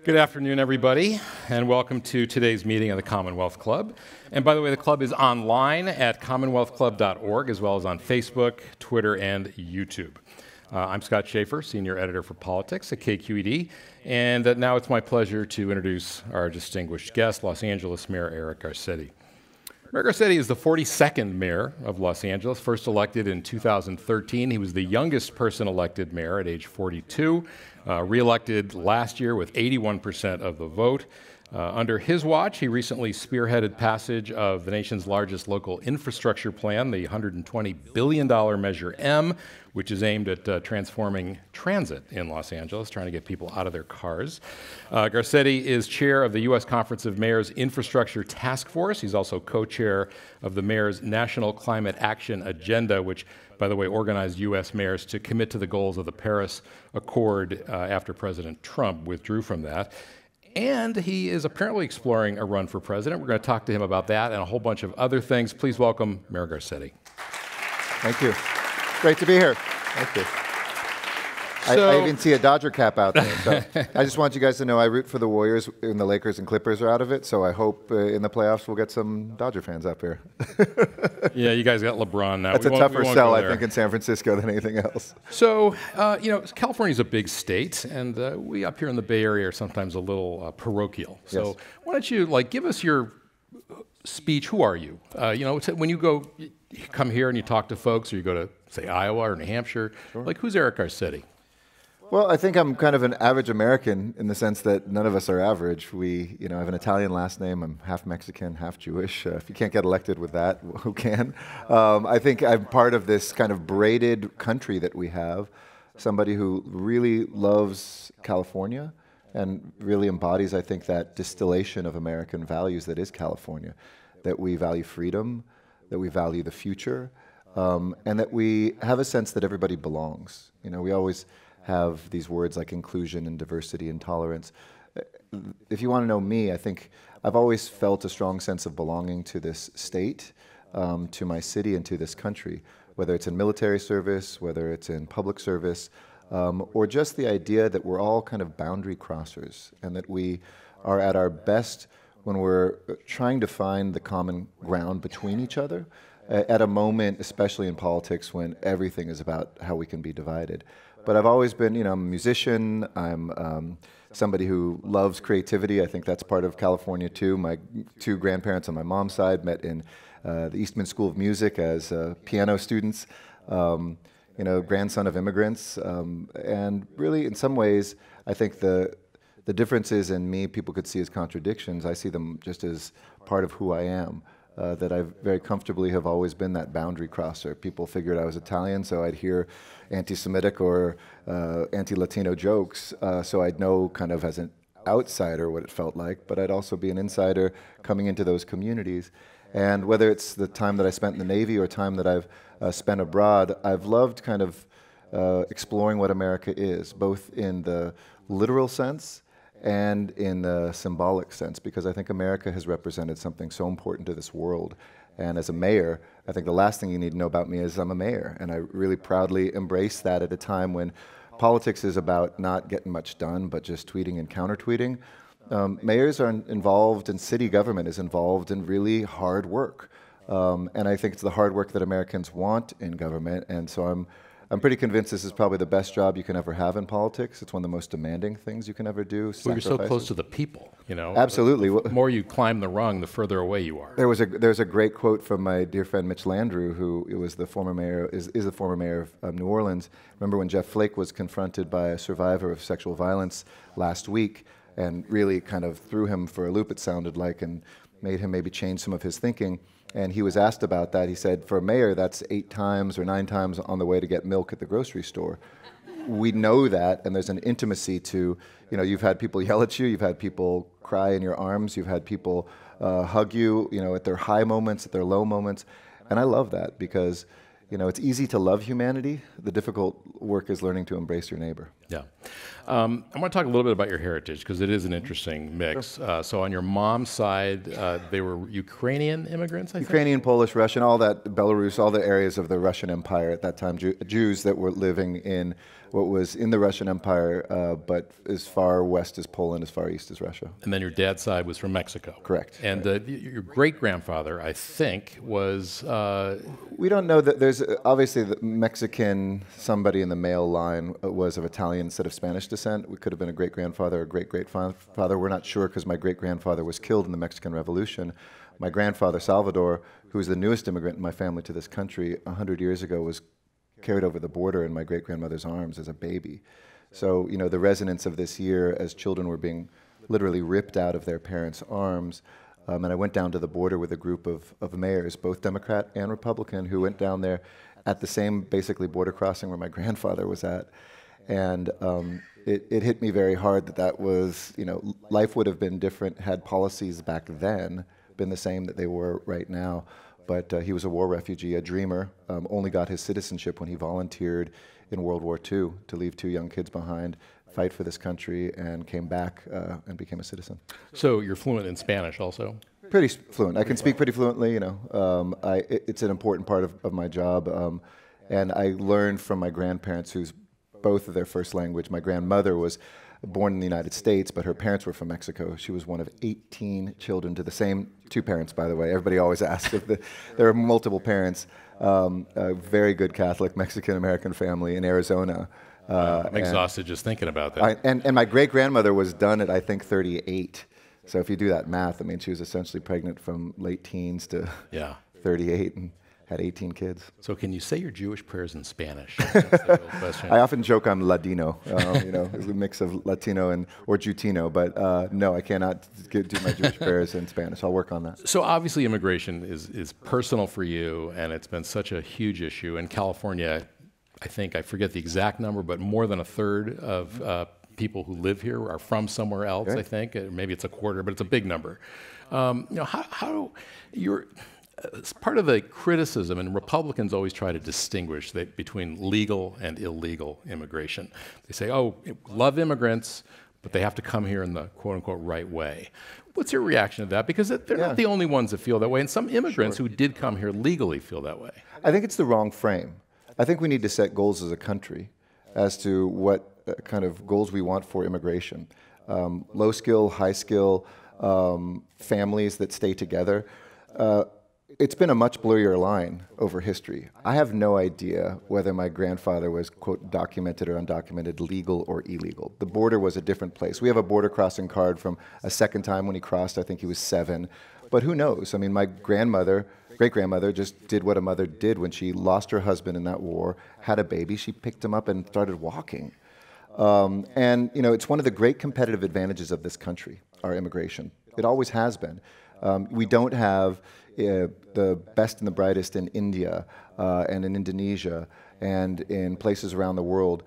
Good afternoon, everybody, and welcome to today's meeting of the Commonwealth Club. And by the way, the club is online at commonwealthclub.org, as well as on Facebook, Twitter, and YouTube. I'm Scott Schaefer, Senior Editor for Politics at KQED, and now it's my pleasure to introduce our distinguished guest, Los Angeles Mayor Eric Garcetti. Mayor Garcetti is the 42nd mayor of Los Angeles, first elected in 2013. He was the youngest person elected mayor at age 42, re-elected last year with 81% of the vote. Under his watch, he recently spearheaded passage of the nation's largest local infrastructure plan, the $120 billion Measure M, which is aimed at transforming transit in Los Angeles, trying to get people out of their cars. Garcetti is chair of the U.S. Conference of Mayors Infrastructure Task Force. He's also co-chair of the Mayor's National Climate Action Agenda, which, by the way, organized U.S. mayors to commit to the goals of the Paris Accord after President Trump withdrew from that. And he is apparently exploring a run for president. We're going to talk to him about that and a whole bunch of other things. Please welcome Mayor Garcetti. Thank you. Great to be here. Thank you. I even see a Dodger cap out there. So I just want you guys to know I root for the Warriors, and the Lakers and Clippers are out of it. So I hope in the playoffs we'll get some Dodger fans up here. Yeah, you guys got LeBron now. That's a tougher sell, I think, in San Francisco than anything else. So, California's a big state, and we up here in the Bay Area are sometimes a little parochial. So yes. Why don't you give us your speech? Who are you? When you come here and you talk to folks, or you go to, say, Iowa or New Hampshire, sure. Who's Eric Garcetti? Well, I think I'm kind of an average American in the sense that none of us are average. I have an Italian last name. I'm half Mexican, half Jewish. If you can't get elected with that, who can? I think I'm part of this kind of braided country that we have, somebody who really loves California and really embodies, I think, that distillation of American values that is California, that we value freedom, that we value the future, and that we have a sense that everybody belongs. We always have these words like inclusion and diversity and tolerance. If you want to know me, I think I've always felt a strong sense of belonging to this state, to my city, and to this country, whether it's in military service, whether it's in public service, or just the idea that we're all kind of boundary crossers and that we are at our best when we're trying to find the common ground between each other at a moment, especially in politics, when everything is about how we can be divided. But I've always been, I'm a musician. I'm somebody who loves creativity. I think that's part of California too. My two grandparents on my mom's side met in the Eastman School of Music as piano students. Grandson of immigrants. And really, in some ways, I think the differences in me people could see as contradictions. I see them just as part of who I am. That I very comfortably have always been that boundary crosser. People figured I was Italian, so I'd hear anti-Semitic or anti-Latino jokes, so I'd know kind of as an outsider what it felt like, but I'd also be an insider coming into those communities. And whether it's the time that I spent in the Navy or time that I've spent abroad, I've loved kind of exploring what America is, both in the literal sense and in the symbolic sense, because I think America has represented something so important to this world. And as a mayor, I think the last thing you need to know about me is I'm a mayor, and I really proudly embrace that at a time when politics is about not getting much done, but just tweeting and counter-tweeting. Mayors are involved, and city government is involved in really hard work. And I think it's the hard work that Americans want in government, and so I'm pretty convinced this is probably the best job you can ever have in politics. It's one of the most demanding things you can ever do. Well, you're so close to the people, Absolutely. The more you climb the rung, the further away you are. There's a great quote from my dear friend Mitch Landrieu, who is the former mayor of New Orleans. Remember when Jeff Flake was confronted by a survivor of sexual violence last week and really kind of threw him for a loop, it sounded like, and made him maybe change some of his thinking. And he was asked about that. He said, for a mayor, that's 8 times or 9 times on the way to get milk at the grocery store. We know that, and there's an intimacy to, you've had people yell at you, you've had people cry in your arms, you've had people hug you, at their high moments, at their low moments. And I love that because, it's easy to love humanity. The difficult work is learning to embrace your neighbor. Yeah. I want to talk a little bit about your heritage, because it is an interesting mix. Sure. So on your mom's side, they were Ukrainian immigrants, I think? Ukrainian, Polish, Russian, all that, Belarus, all the areas of the Russian Empire at that time, Jews that were living in what was in the Russian Empire, but as far west as Poland, as far east as Russia. And then your dad's side was from Mexico. Correct. And your great-grandfather, I think, was... We don't know that there's, obviously, the Mexican, somebody in the male line was of Italian instead of Spanish descent. We could have been a great-grandfather or great-great-father. We're not sure because my great-grandfather was killed in the Mexican Revolution. My grandfather, Salvador, who is the newest immigrant in my family to this country, 100 years ago was carried over the border in my great-grandmother's arms as a baby. So, the resonance of this year as children were being literally ripped out of their parents' arms. And I went down to the border with a group of mayors, both Democrat and Republican, who went down there at the same, basically, border crossing where my grandfather was at. And it hit me very hard that was, life would have been different had policies back then been the same that they were right now. But he was a war refugee, a dreamer, only got his citizenship when he volunteered in World War II to leave 2 young kids behind, fight for this country, and came back and became a citizen. So you're fluent in Spanish also? Pretty fluent. I can speak pretty fluently, it's an important part of my job. And I learned from my grandparents, who's both of their first language. My grandmother was born in the United States, but her parents were from Mexico. She was one of 18 children to the same 2 parents, by the way. Everybody always asks if there are multiple parents. A very good Catholic Mexican-American family in Arizona. I'm exhausted just thinking about that. And my great-grandmother was done at, I think, 38. So if you do that math, she was essentially pregnant from late teens to 38 and had 18 kids. So can you say your Jewish prayers in Spanish? That's the real question. I often joke I'm Ladino, it's a mix of Latino or Jutino, but no, I cannot do my Jewish prayers in Spanish. I'll work on that. So obviously immigration is personal for you, and it's been such a huge issue. In California, I forget the exact number, but more than a third of people who live here are from somewhere else, Okay. I think. Maybe it's a quarter, but it's a big number. How you're... It's part of the criticism, and Republicans always try to distinguish between legal and illegal immigration. They say, love immigrants, but they have to come here in the quote-unquote right way. What's your reaction to that? Because they're not the only ones that feel that way, and some immigrants who did come here legally feel that way. I think it's the wrong frame. I think we need to set goals as a country as to what kind of goals we want for immigration. Low skill, high skill, families that stay together. It's been a much blurrier line over history. I have no idea whether my grandfather was, quote, documented or undocumented, legal or illegal. The border was a different place. We have a border crossing card from a second time when he crossed. I think he was 7. But who knows? My grandmother, great-grandmother, just did what a mother did when she lost her husband in that war, had a baby. She picked him up and started walking. It's one of the great competitive advantages of this country, our immigration. It always has been. We don't have the best and the brightest in India and in Indonesia and in places around the world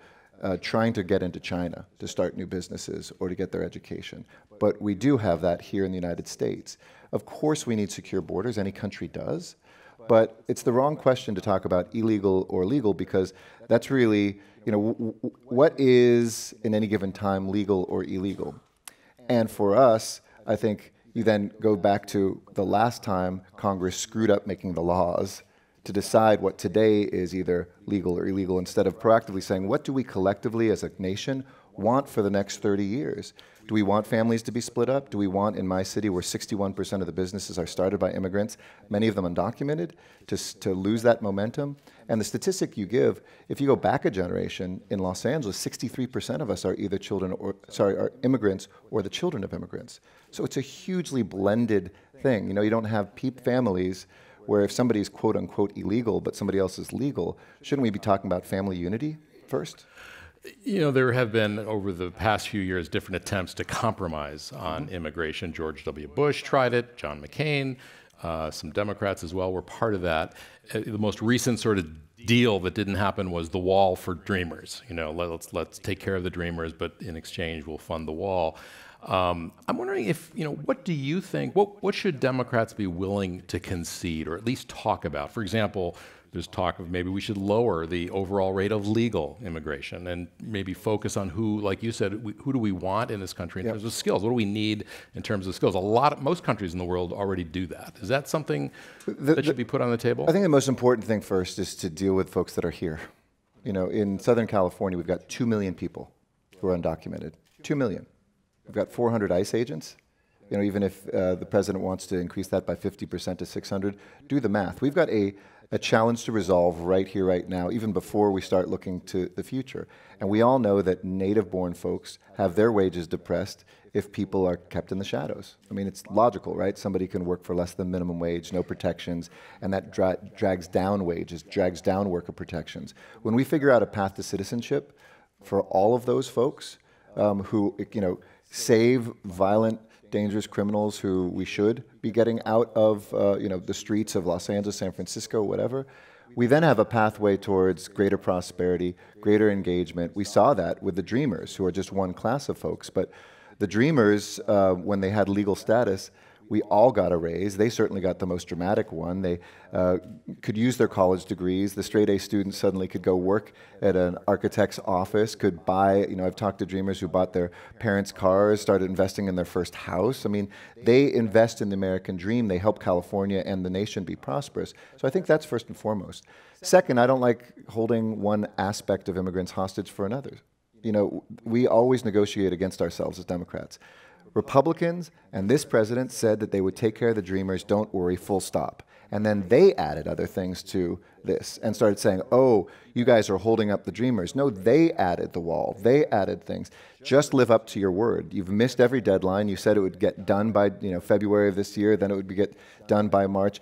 trying to get into China to start new businesses or to get their education. But we do have that here in the United States. Of course we need secure borders, any country does, but it's the wrong question to talk about illegal or legal, because that's really, what is in any given time legal or illegal? And for us, I think you then go back to the last time Congress screwed up making the laws to decide what today is either legal or illegal, instead of proactively saying, what do we collectively as a nation want for the next 30 years? Do we want families to be split up? Do we want, in my city, where 61% of the businesses are started by immigrants, many of them undocumented, to lose that momentum? And the statistic you give, if you go back a generation, in Los Angeles, 63% of us are either are immigrants or the children of immigrants. So it's a hugely blended thing. You don't have families where if somebody's quote unquote illegal, but somebody else is legal, shouldn't we be talking about family unity first? There have been, over the past few years, different attempts to compromise on immigration. George W. Bush tried it, John McCain, some Democrats as well were part of that. The most recent sort of deal that didn't happen was the wall for dreamers. Let's take care of the dreamers, but in exchange we'll fund the wall. I'm wondering if, what do you think, what should Democrats be willing to concede or at least talk about? For example, there's talk of maybe we should lower the overall rate of legal immigration and maybe focus on who, like you said, who do we want in this country in terms of skills? What do we need in terms of skills? Most countries in the world already do that. Is that something that should be put on the table? I think the most important thing first is to deal with folks that are here. You know, in Southern California, we've got 2 million people who are undocumented. 2 million. We've got 400 ICE agents. You know, even if the president wants to increase that by 50% to 600, do the math. We've got a challenge to resolve right here, right now, even before we start looking to the future. And we all know that native-born folks have their wages depressed if people are kept in the shadows. I mean, it's logical, right? Somebody can work for less than minimum wage, no protections, and that drags down wages, drags down worker protections. When we figure out a path to citizenship for all of those folks who, you know, save violent, dangerous criminals who we should be getting out of you know, the streets of Los Angeles, San Francisco, whatever, we then have a pathway towards greater prosperity, greater engagement. We saw that with the Dreamers, who are just one class of folks. But the Dreamers, when they had legal status, we all got a raise. They certainly got the most dramatic one. They could use their college degrees. The straight-A students suddenly could go work at an architect's office, could buy, you know, I've talked to Dreamers who bought their parents' cars, started investing in their first house. I mean, they invest in the American dream. They help California and the nation be prosperous. So I think that's first and foremost. Second, I don't like holding one aspect of immigrants hostage for another. You know, we always negotiate against ourselves as Democrats. Republicans and this president said that they would take care of the Dreamers, don't worry, full stop. And then they added other things to this and started saying, oh, you guys are holding up the Dreamers. No, they added the wall. They added things. Just live up to your word. You've missed every deadline. You said it would get done by, you know, February of this year, then it would get done by March.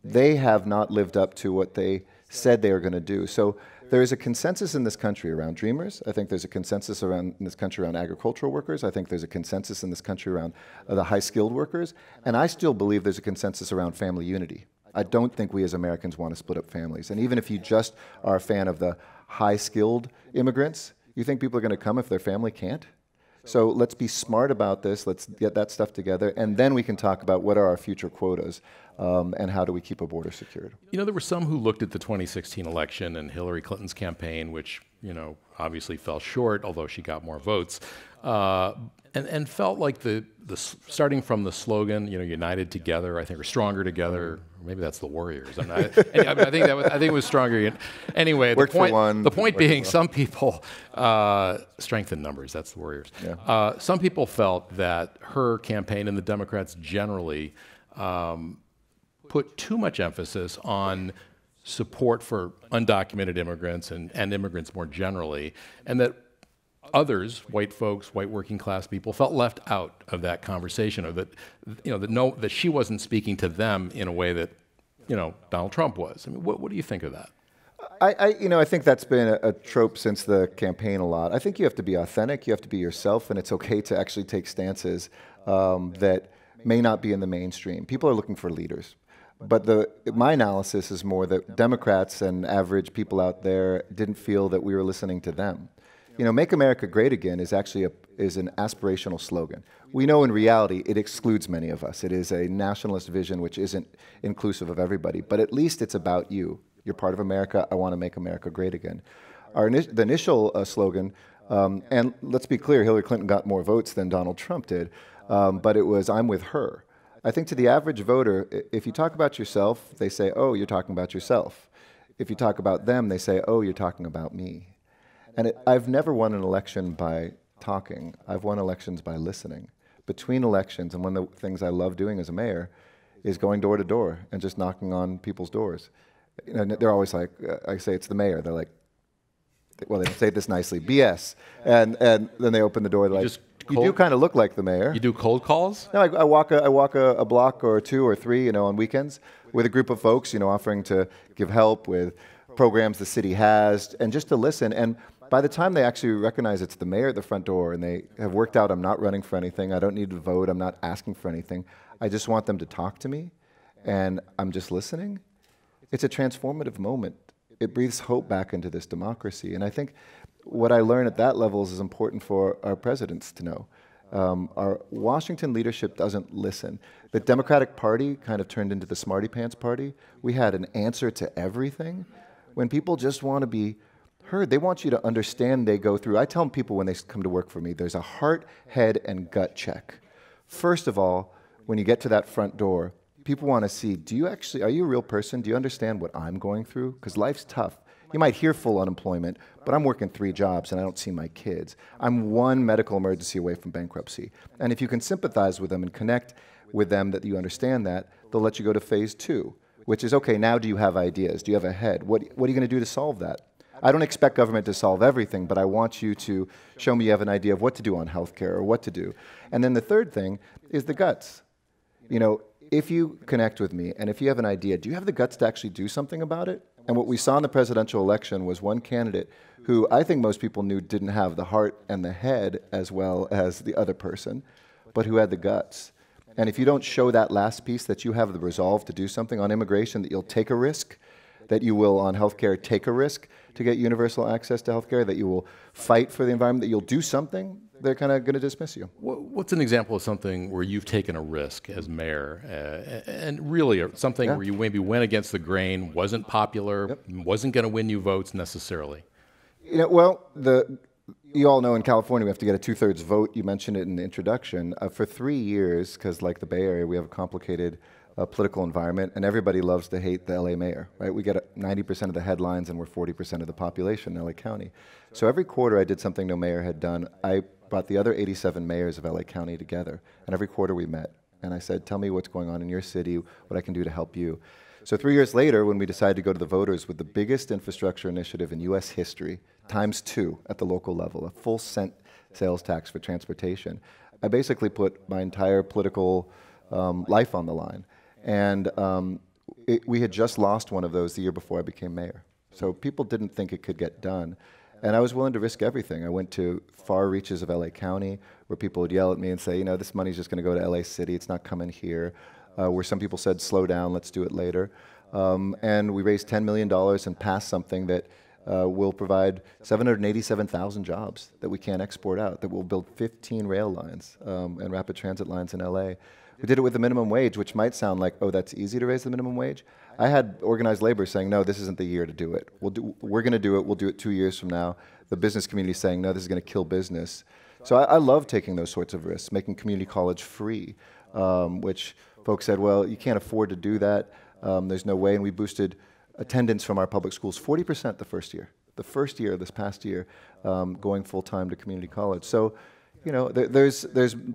They have not lived up to what they said they were going to do. So there is a consensus in this country around Dreamers. I think there's a consensus in this country around agricultural workers. I think there's a consensus in this country around the high-skilled workers. And I still believe there's a consensus around family unity. I don't think we as Americans want to split up families. And even if you just are a fan of the high-skilled immigrants, you think people are going to come if their family can't? So let's be smart about this. Let's get that stuff together. And then we can talk about what are our future quotas and how do we keep a border secured. You know, there were some who looked at the 2016 election and Hillary Clinton's campaign, which, you know, obviously fell short, although she got more votes, and felt like starting from the slogan, you know, united together, I think, or stronger together. Maybe that's the Warriors. I think it was stronger. Anyway, the point being, some people strength in numbers. That's the Warriors. Yeah. Some people felt that her campaign and the Democrats generally put too much emphasis on support for undocumented immigrants and immigrants more generally, and that others, white folks, white working class people, felt left out of that conversation, or that, you know, that she wasn't speaking to them in a way that, you know, Donald Trump was. I mean, what do you think of that? I think that's been a trope since the campaign a lot. I think you have to be authentic, you have to be yourself, and it's okay to actually take stances that may not be in the mainstream. People are looking for leaders. But my analysis is more that Democrats and average people out there didn't feel that we were listening to them. You know, Make America Great Again is actually an aspirational slogan. We know in reality it excludes many of us. It is a nationalist vision which isn't inclusive of everybody. But at least it's about you. You're part of America. I want to make America great again. The initial slogan, and let's be clear, Hillary Clinton got more votes than Donald Trump did, but it was, I'm with her. I think to the average voter, if you talk about yourself, they say, oh, you're talking about yourself. If you talk about them, they say, oh, you're talking about me. And I've never won an election by talking. I've won elections by listening. Between elections, and one of the things I love doing as a mayor is going door to door and just knocking on people's doors. You know, they're always like, I say it's the mayor. They're like, well, they don't say it this nicely, BS. And then they open the door, they're like, you do kind of look like the mayor. You do cold calls? No, I walk a block or two or three, you know, on weekends with a group of folks, you know, offering to give help with programs the city has, and just to listen. And by the time they actually recognize it's the mayor at the front door and they have worked out I'm not running for anything, I don't need to vote, I'm not asking for anything, I just want them to talk to me, and I'm just listening, it's a transformative moment. It breathes hope back into this democracy. And I think what I learn at that level is important for our presidents to know. Our Washington leadership doesn't listen. The Democratic Party kind of turned into the smarty pants party. We had an answer to everything. When people just want to be heard, they want you to understand they go through. I tell people when they come to work for me, there's a heart, head, and gut check. First of all, when you get to that front door, people want to see, are you a real person? Do you understand what I'm going through? Because life's tough. You might hear full unemployment, but I'm working 3 jobs and I don't see my kids. I'm one medical emergency away from bankruptcy. And if you can sympathize with them and connect with them that you understand that, they'll let you go to phase 2, which is, okay, now do you have ideas? Do you have a head? What are you going to do to solve that? I don't expect government to solve everything, but I want you to show me you have an idea of what to do on healthcare or what to do. And then the third thing is the guts. You know, if you connect with me and if you have an idea, do you have the guts to actually do something about it? And what we saw in the presidential election was one candidate who I think most people knew didn't have the heart and the head as well as the other person, but who had the guts. And if you don't show that last piece, that you have the resolve to do something on immigration, that you'll take a risk, that you will on healthcare take a risk to get universal access to healthcare, that you will fight for the environment, that you'll do something, they're kind of going to dismiss you. What's an example of something where you've taken a risk as mayor, and really something where you maybe went against the grain, wasn't popular, wasn't going to win you votes necessarily? You know, well, you all know in California we have to get a 2/3 vote. You mentioned it in the introduction. For 3 years, because like the Bay Area, we have a complicated political environment, and everybody loves to hate the LA mayor, right? We get 90% of the headlines, and we're 40% of the population in LA County. So every quarter I did something no mayor had done. I brought the other 87 mayors of LA County together, and every quarter we met. And I said, tell me what's going on in your city, what I can do to help you. So 3 years later, when we decided to go to the voters with the biggest infrastructure initiative in US history, ×2 at the local level, a full cent sales tax for transportation, I basically put my entire political life on the line. And we had just lost one of those the year before I became mayor. So people didn't think it could get done. And I was willing to risk everything. I went to far reaches of LA County where people would yell at me and say, you know, this money's just going to go to LA City, it's not coming here. Where some people said, slow down, let's do it later. And we raised $10 million and passed something that will provide 787,000 jobs that we can't export out, that will build 15 rail lines and rapid transit lines in LA. We did it with the minimum wage, which might sound like, oh, that's easy to raise the minimum wage. I had organized labor saying, no, this isn't the year to do it. We're going to do it. We'll do it 2 years from now. The business community saying, no, this is going to kill business. So I love taking those sorts of risks, making community college free, which folks said, well, you can't afford to do that. There's no way. And we boosted attendance from our public schools 40% the first year. The first year, this past year, going full-time to community college. So, you know, there's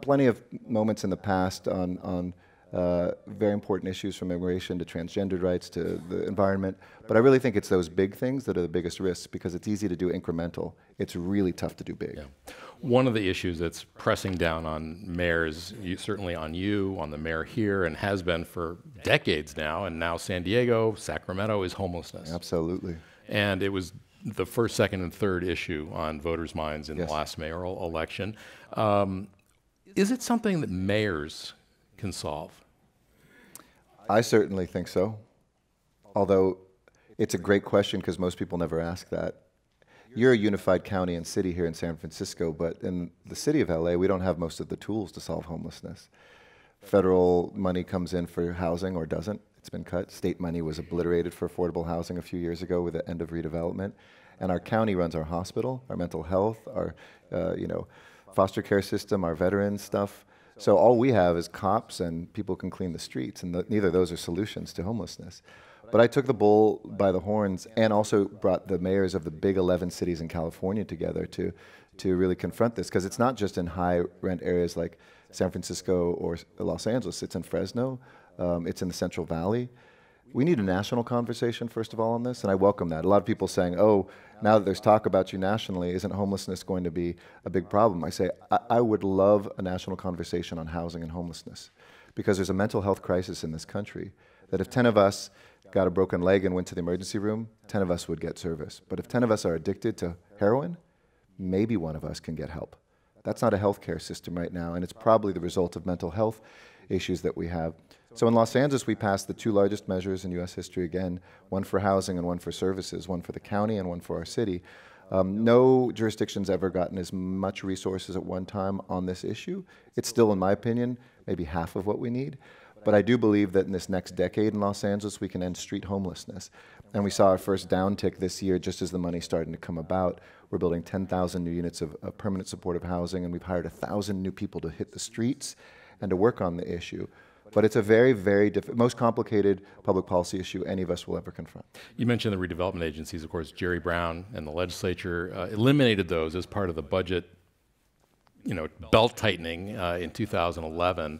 plenty of moments in the past on very important issues from immigration to transgendered rights to the environment. But I really think it's those big things that are the biggest risks because it's easy to do incremental. It's really tough to do big. Yeah. One of the issues that's pressing down on mayors, certainly on you, on the mayor here, and has been for decades now, and now San Diego, Sacramento, is homelessness. Absolutely. And it was the first, second, and third issue on voters' minds in the last mayoral election. Is it something that mayors can solve? I certainly think so, although it's a great question because most people never ask that. You're a unified county and city here in San Francisco, but in the city of LA, we don't have most of the tools to solve homelessness. Federal money comes in for housing or doesn't. It's been cut. State money was obliterated for affordable housing a few years ago with the end of redevelopment. And our county runs our hospital, our mental health, our foster care system, our veterans stuff. So all we have is cops and people can clean the streets, and neither of those are solutions to homelessness. But I took the bull by the horns and also brought the mayors of the big 11 cities in California together to really confront this, because it's not just in high rent areas like San Francisco or Los Angeles. It's in Fresno. It's in the Central Valley. We need a national conversation, first of all, on this, and I welcome that. A lot of people saying, oh, now that there's talk about you nationally, isn't homelessness going to be a big problem? I say, I would love a national conversation on housing and homelessness, because there's a mental health crisis in this country, that if 10 of us got a broken leg and went to the emergency room, 10 of us would get service. But if 10 of us are addicted to heroin, maybe one of us can get help. That's not a healthcare system right now, and it's probably the result of mental health issues that we have. So in Los Angeles, we passed the 2 largest measures in U.S. history again, one for housing and one for services, one for the county and one for our city. No jurisdiction's ever gotten as much resources at one time on this issue. It's still, in my opinion, maybe half of what we need. But I do believe that in this next decade in Los Angeles, we can end street homelessness. And we saw our first downtick this year just as the money's starting to come about. We're building 10,000 new units of permanent supportive housing, and we've hired 1,000 new people to hit the streets and to work on the issue. But it's a very, very most complicated public policy issue any of us will ever confront. You mentioned the redevelopment agencies. Of course, Jerry Brown and the legislature eliminated those as part of the budget, belt tightening in 2011.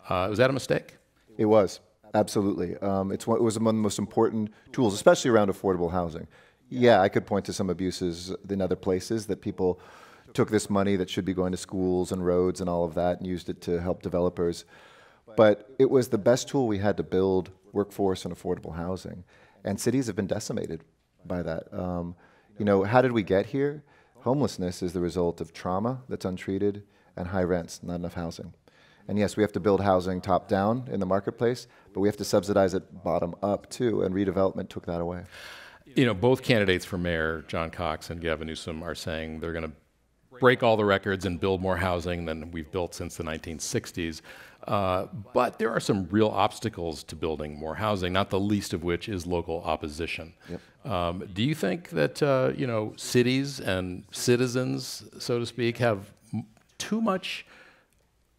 Was that a mistake? It was, absolutely. It was one of the most important tools, especially around affordable housing. Yeah, I could point to some abuses in other places that people took this money that should be going to schools and roads and all of that and used it to help developers. But it was the best tool we had to build workforce and affordable housing. And cities have been decimated by that. How did we get here? Homelessness is the result of trauma that's untreated and high rents, not enough housing. And yes, we have to build housing top down in the marketplace, but we have to subsidize it bottom up too, and redevelopment took that away. Both candidates for mayor, John Cox and Gavin Newsom, are saying they're going to break all the records and build more housing than we've built since the 1960s. But there are some real obstacles to building more housing, not the least of which is local opposition. Yep. Do you think that cities and citizens, so to speak, have too much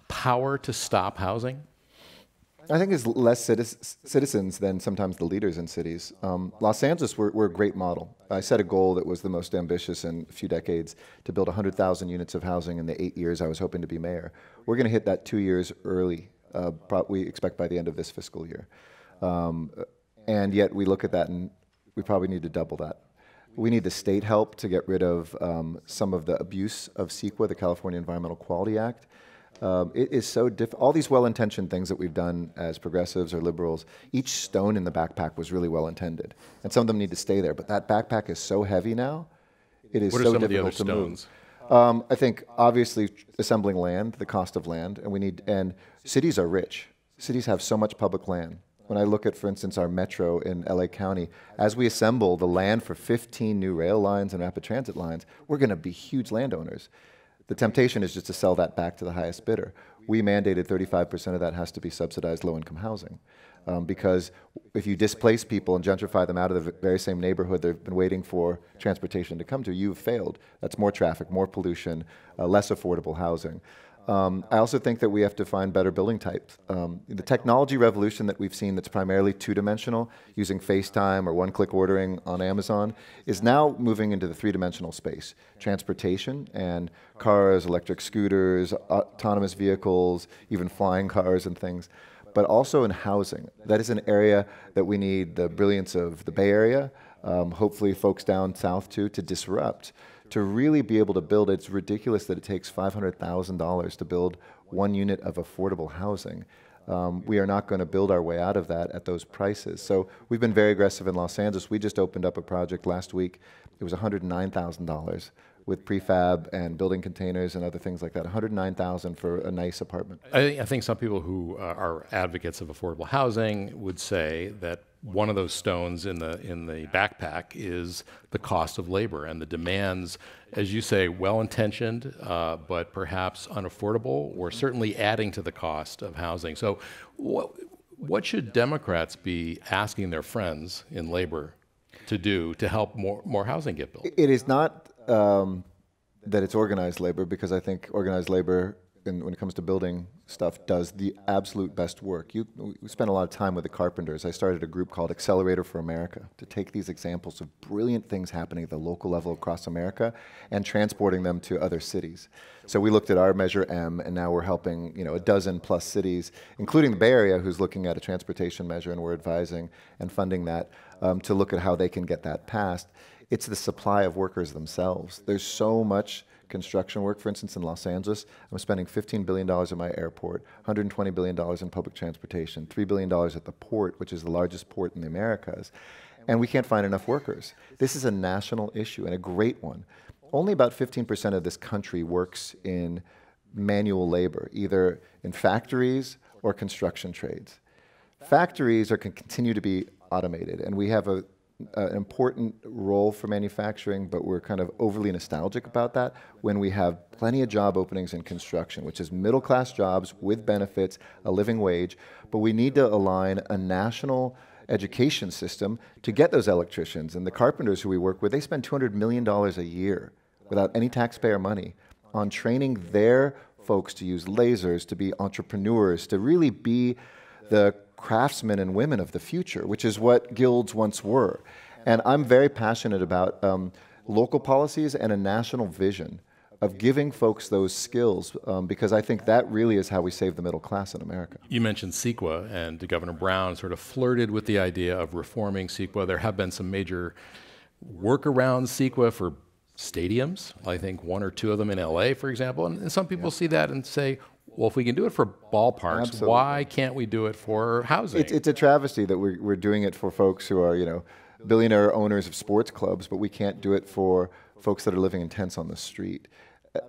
power to stop housing? I think it's less citizens than sometimes the leaders in cities. Los Angeles, we're a great model. I set a goal that was the most ambitious in a few decades to build 100,000 units of housing in the 8 years I was hoping to be mayor. We're going to hit that 2 years early, we expect by the end of this fiscal year. And yet we look at that and we probably need to double that. We need the state help to get rid of some of the abuse of CEQA, the California Environmental Quality Act. It is so all these well-intentioned things that we've done as progressives or liberals, each stone in the backpack was really well-intended. And some of them need to stay there. But that backpack is so heavy now, it is so difficult to move. I think, obviously, assembling land, the cost of land, and cities are rich. Cities have so much public land. When I look at, for instance, our metro in LA County, as we assemble the land for 15 new rail lines and rapid transit lines, we're going to be huge landowners. The temptation is just to sell that back to the highest bidder. We mandated 35% of that has to be subsidized low-income housing. Because if you displace people and gentrify them out of the very same neighborhood they've been waiting for transportation to come to, you've failed. That's more traffic, more pollution, less affordable housing. I also think that we have to find better building types. The technology revolution that we've seen that's primarily two-dimensional, using FaceTime or one-click ordering on Amazon, is now moving into the three-dimensional space. Transportation and cars, electric scooters, autonomous vehicles, even flying cars and things, but also in housing. That is an area that we need the brilliance of the Bay Area, hopefully folks down south too, to disrupt. To really be able to build, it's ridiculous that it takes $500,000 to build 1 unit of affordable housing. We are not going to build our way out of that at those prices. So we've been very aggressive in Los Angeles. We just opened up a project last week. It was $109,000 with prefab and building containers and other things like that. $109,000 for a nice apartment. I think some people who are advocates of affordable housing would say that one of those stones in the backpack is the cost of labor and the demands, as you say, well-intentioned, but perhaps unaffordable, or certainly adding to the cost of housing. So what should Democrats be asking their friends in labor to do to help more housing get built? It is not that it's organized labor, because I think organized labor, when it comes to building stuff, does the absolute best work. We spent a lot of time with the carpenters. I started a group called Accelerator for America to take these examples of brilliant things happening at the local level across America and transporting them to other cities. So we looked at our Measure M, and now we're helping a dozen plus cities, including the Bay Area, who's looking at a transportation measure, and we're advising and funding that to look at how they can get that passed. It's the supply of workers themselves. There's so much construction work. For instance, in Los Angeles, I'm spending $15 billion at my airport, $120 billion in public transportation, $3 billion at the port, which is the largest port in the Americas, and we can't find enough workers. This is a national issue, and a great one. Only about 15% of this country works in manual labor, either in factories or construction trades. Factories can continue to be automated, and we have a an important role for manufacturing, but we're kind of overly nostalgic about that when we have plenty of job openings in construction, which is middle-class jobs with benefits, a living wage, but we need to align a national education system to get those electricians. And the carpenters who we work with, they spend $200 million a year without any taxpayer money on training their folks to use lasers, to be entrepreneurs, to really be the craftsmen and women of the future, which is what guilds once were. And I'm very passionate about local policies and a national vision of giving folks those skills, because I think that really is how we save the middle class in America. You mentioned CEQA, and Governor Brown sort of flirted with the idea of reforming CEQA. There have been some major workarounds CEQA for stadiums, I think one or two of them in LA, for example, and some people see that and say, well, if we can do it for ballparks, Absolutely. why can't we do it for housing? It's a travesty that we're doing it for folks who are, billionaire owners of sports clubs, but we can't do it for folks that are living in tents on the street.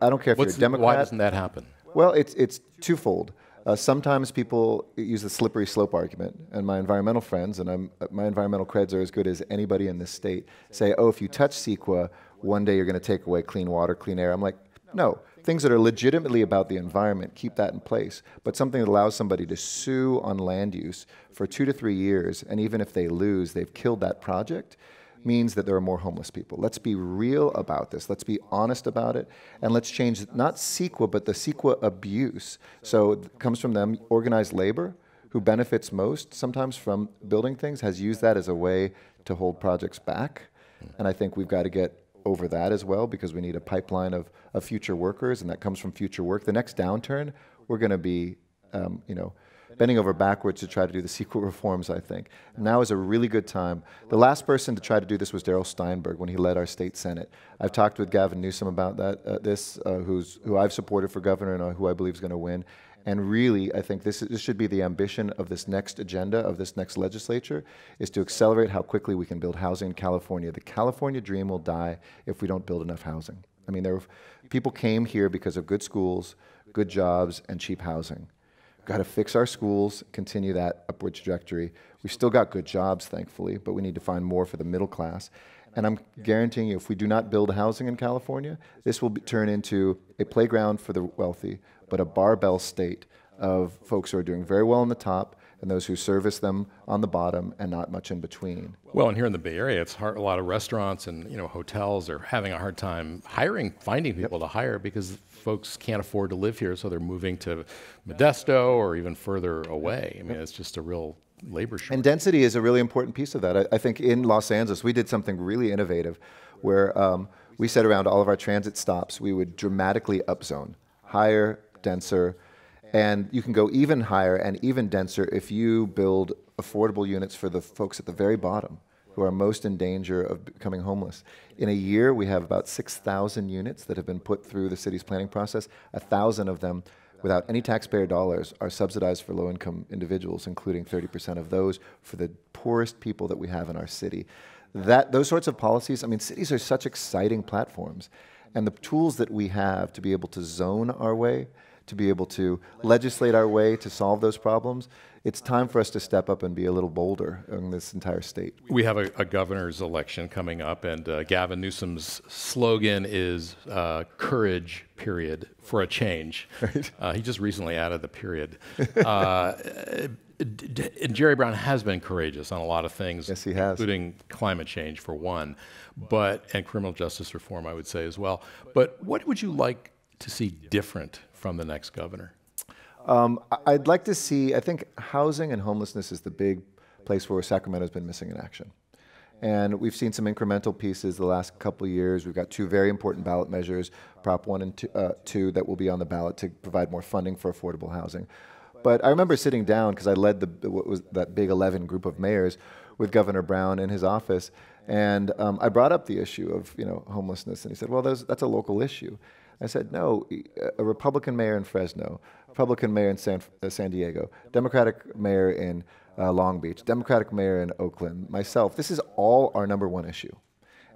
I don't care if you're a Democrat. Why doesn't that happen? Well, it's twofold. Sometimes people use the slippery slope argument, and my environmental friends, and my environmental creds are as good as anybody in this state, say, oh, if you touch CEQA, one day you're going to take away clean water, clean air. I'm like, no. Things that are legitimately about the environment, keep that in place. But something that allows somebody to sue on land use for 2 to 3 years, and even if they lose, they've killed that project, means that there are more homeless people. Let's be real about this. Let's be honest about it. And let's change not CEQA, but the CEQA abuse. So it comes from them. Organized labor, who benefits most sometimes from building things, has used that as a way to hold projects back. And I think we've got to get over that as well, because we need a pipeline of future workers, and that comes from future work. The next downturn, we're going to be, bending over backwards to try to do the CEQA reforms, I think. Now is a really good time. The last person to try to do this was Darrell Steinberg when he led our state Senate. I've talked with Gavin Newsom about that, who I've supported for governor and who I believe is going to win. And really, I think this should be the ambition of this next agenda, of this next legislature, is to accelerate how quickly we can build housing in California. The California dream will die if we don't build enough housing. I mean, people came here because of good schools, good jobs, and cheap housing. Got to fix our schools, continue that upward trajectory. We've still got good jobs, thankfully, but we need to find more for the middle class. And I'm guaranteeing you, if we do not build housing in California, this will turn into a playground for the wealthy, but a barbell state of folks who are doing very well on the top and those who service them on the bottom and not much in between. Well, and here in the Bay Area, it's hard. A lot of restaurants and hotels are having a hard time finding people to hire because folks can't afford to live here, so they're moving to Modesto or even further away. I mean, it's just a real labor shortage. And density is a really important piece of that. I think in Los Angeles, we did something really innovative where we said around all of our transit stops, we would dramatically upzone, higher, denser, and you can go even higher and even denser if you build affordable units for the folks at the very bottom who are most in danger of becoming homeless. In a year, we have about 6,000 units that have been put through the city's planning process. 1,000 of them, without any taxpayer dollars, are subsidized for low-income individuals, including 30% of those for the poorest people that we have in our city. Those sorts of policies, I mean, cities are such exciting platforms. And the tools that we have to be able to zone our way, to be able to legislate our way to solve those problems, it's time for us to step up and be a little bolder in this entire state. We have a governor's election coming up, and Gavin Newsom's slogan is courage, period, for a change. Right. He just recently added the period. And Jerry Brown has been courageous on a lot of things, yes, he has, including climate change for one, and criminal justice reform, I would say, as well. But what would you like to see different from the next governor? I'd like to see, I think housing and homelessness is the big place where Sacramento's been missing in action. And we've seen some incremental pieces the last couple of years. We've got 2 very important ballot measures, Prop 1 and 2, that will be on the ballot to provide more funding for affordable housing. But I remember sitting down, because I led what was that big 11 group of mayors with Governor Brown in his office, and I brought up the issue of homelessness, and he said, well, that's a local issue. I said, no, a Republican mayor in Fresno, Republican mayor in San Diego, Democratic mayor in Long Beach, Democratic mayor in Oakland, myself, this is all our #1 issue.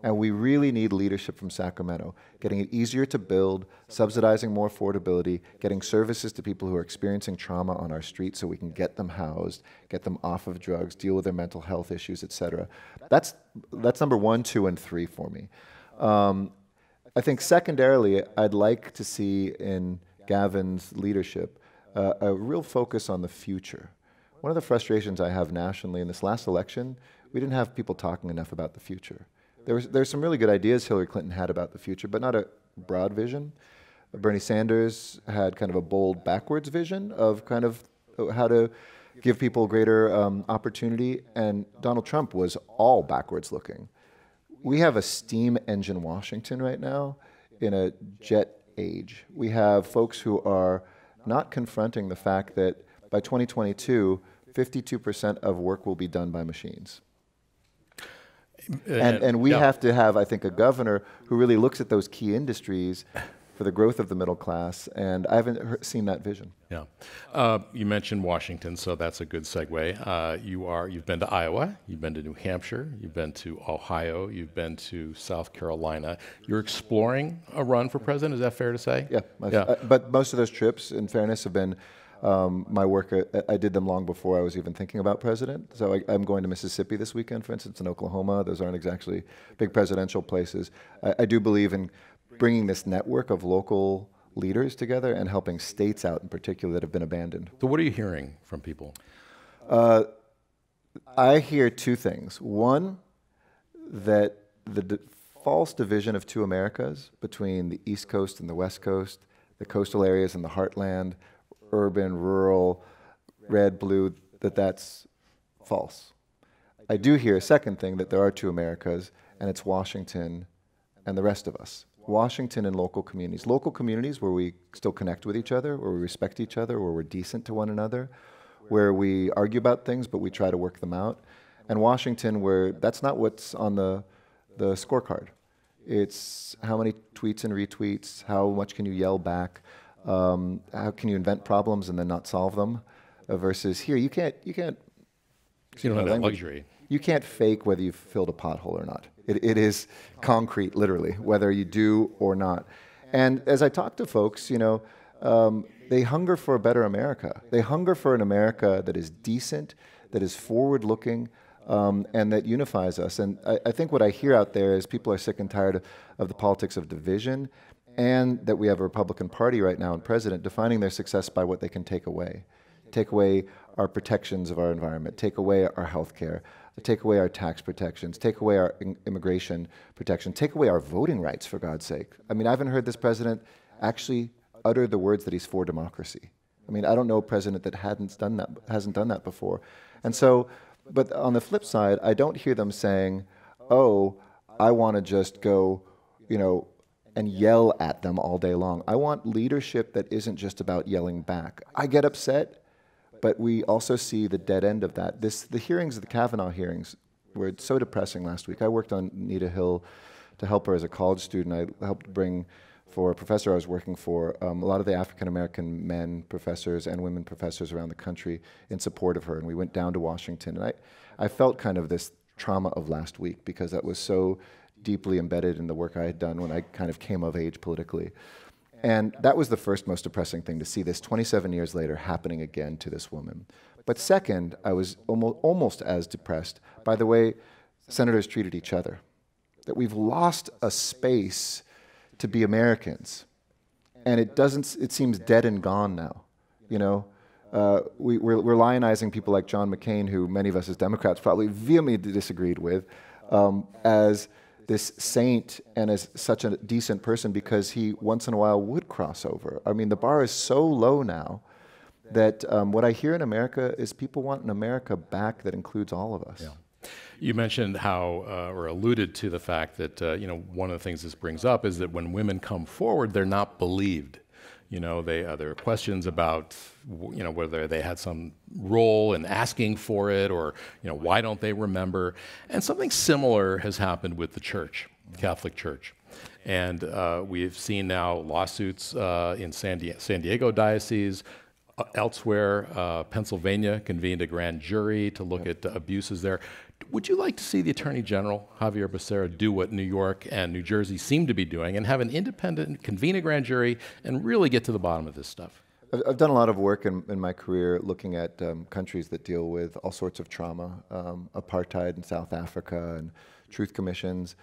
And we really need leadership from Sacramento, getting it easier to build, subsidizing more affordability, getting services to people who are experiencing trauma on our streets so we can get them housed, get them off of drugs, deal with their mental health issues, et cetera. That's number 1, 2, and 3 for me. I think secondarily, I'd like to see in Gavin's leadership a real focus on the future. One of the frustrations I have nationally in this last election, we didn't have people talking enough about the future. There's some really good ideas Hillary Clinton had about the future, but not a broad vision. Bernie Sanders had kind of a bold backwards vision of kind of how to give people greater opportunity, and Donald Trump was all backwards looking. We have a steam engine Washington right now in a jet age. We have folks who are not confronting the fact that by 2022, 52% of work will be done by machines. And we have to have, I think, a governor who really looks at those key industries for the growth of the middle class, and I haven't seen that vision. Yeah. You mentioned Washington, so that's a good segue. You've been to Iowa, you've been to New Hampshire, you've been to Ohio, you've been to South Carolina. You're exploring a run for president, is that fair to say? Yeah. But most of those trips, in fairness, have been my work. I did them long before I was even thinking about president. So I'm going to Mississippi this weekend, for instance, in Oklahoma. Those aren't exactly big presidential places. I do believe in bringing this network of local leaders together and helping states out in particular that have been abandoned. So what are you hearing from people? I hear two things. One, that the false division of two Americas between the East Coast and the West Coast, the coastal areas and the heartland, urban, rural, red, blue, that's false. I do hear a second thing, that there are two Americas, and it's Washington and the rest of us. Washington and local communities where we still connect with each other, where we respect each other, where we're decent to one another, where we argue about things but we try to work them out. And Washington, where that's not what's on the scorecard. It's how many tweets and retweets, how much can you yell back, how can you invent problems and then not solve them, versus here, you can't. You don't have that luxury. You can't fake whether you've filled a pothole or not. It is concrete, literally, whether you do or not. And as I talk to folks, they hunger for a better America. They hunger for an America that is decent, that is forward-looking, and that unifies us. And I think what I hear out there is people are sick and tired of the politics of division, and that we have a Republican Party right now and president defining their success by what they can take away. Take away our protections of our environment, take away our health care, take away our tax protections, take away our immigration protection, take away our voting rights, for God's sake. I mean, I haven't heard this president actually utter the words that he's for democracy. I mean, I don't know a president that hasn't done that before. And so, but on the flip side, I don't hear them saying, oh, I want to just go, and yell at them all day long. I want leadership that isn't just about yelling back. I get upset, but we also see the dead end of that. The hearings, the Kavanaugh hearings, were so depressing last week. I worked on Nita Hill to help her as a college student. I helped bring, for a professor I was working for, a lot of the African-American men professors and women professors around the country in support of her. And we went down to Washington. And I felt kind of this trauma of last week because that was so deeply embedded in the work I had done when I kind of came of age politically. And that was the first most depressing thing, to see this 27 years later happening again to this woman. But second, I was almost as depressed by the way senators treated each other. That we've lost a space to be Americans. And it seems dead and gone now. We're lionizing people like John McCain, who many of us as Democrats probably vehemently disagreed with, as this saint and as such a decent person because he once in a while would cross over. I mean, the bar is so low now that what I hear in America is people want an America back that includes all of us. Yeah. You mentioned how, or alluded to the fact that, one of the things this brings up is that when women come forward, they're not believed. There are questions about, whether they had some role in asking for it or, why don't they remember? And something similar has happened with the church, Catholic Church. And we've seen now lawsuits in San Diego Diocese. Elsewhere, Pennsylvania convened a grand jury to look at abuses there. Would you like to see the Attorney General, Javier Becerra, do what New York and New Jersey seem to be doing and have an independent, convene a grand jury and really get to the bottom of this stuff? I've done a lot of work in my career looking at countries that deal with all sorts of trauma, apartheid in South Africa and truth commissions.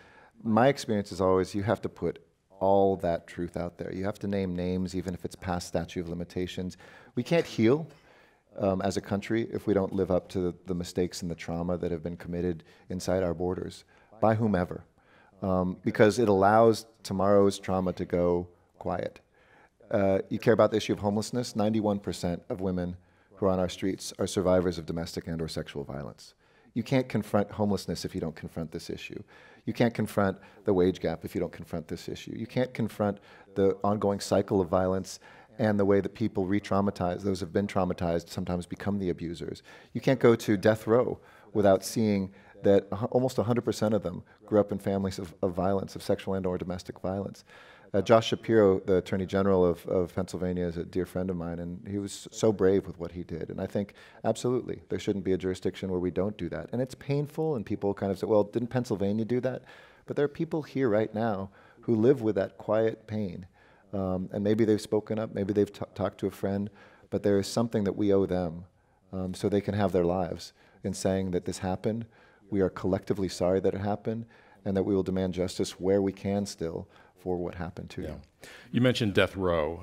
My experience is always you have to put all that truth out there. You have to name names even if it's past statute of limitations. We can't heal as a country if we don't live up to the mistakes and the trauma that have been committed inside our borders by whomever, because it allows tomorrow's trauma to go quiet. You care about the issue of homelessness? 91% of women who are on our streets are survivors of domestic and/or sexual violence. You can't confront homelessness if you don't confront this issue. You can't confront the wage gap if you don't confront this issue. You can't confront the ongoing cycle of violence and the way that people re-traumatize, those who have been traumatized sometimes become the abusers. You can't go to death row without seeing that almost 100% of them grew up in families of violence, of sexual and/or domestic violence. Josh Shapiro, the Attorney General of Pennsylvania, is a dear friend of mine, and he was so brave with what he did. And I think, absolutely, there shouldn't be a jurisdiction where we don't do that. And it's painful, and people kind of say, well, didn't Pennsylvania do that? But there are people here right now who live with that quiet pain. And maybe they've spoken up, maybe they've talked to a friend, but there is something that we owe them so they can have their lives in saying that this happened. We are collectively sorry that it happened, and that we will demand justice where we can still for what happened to you. You mentioned death row,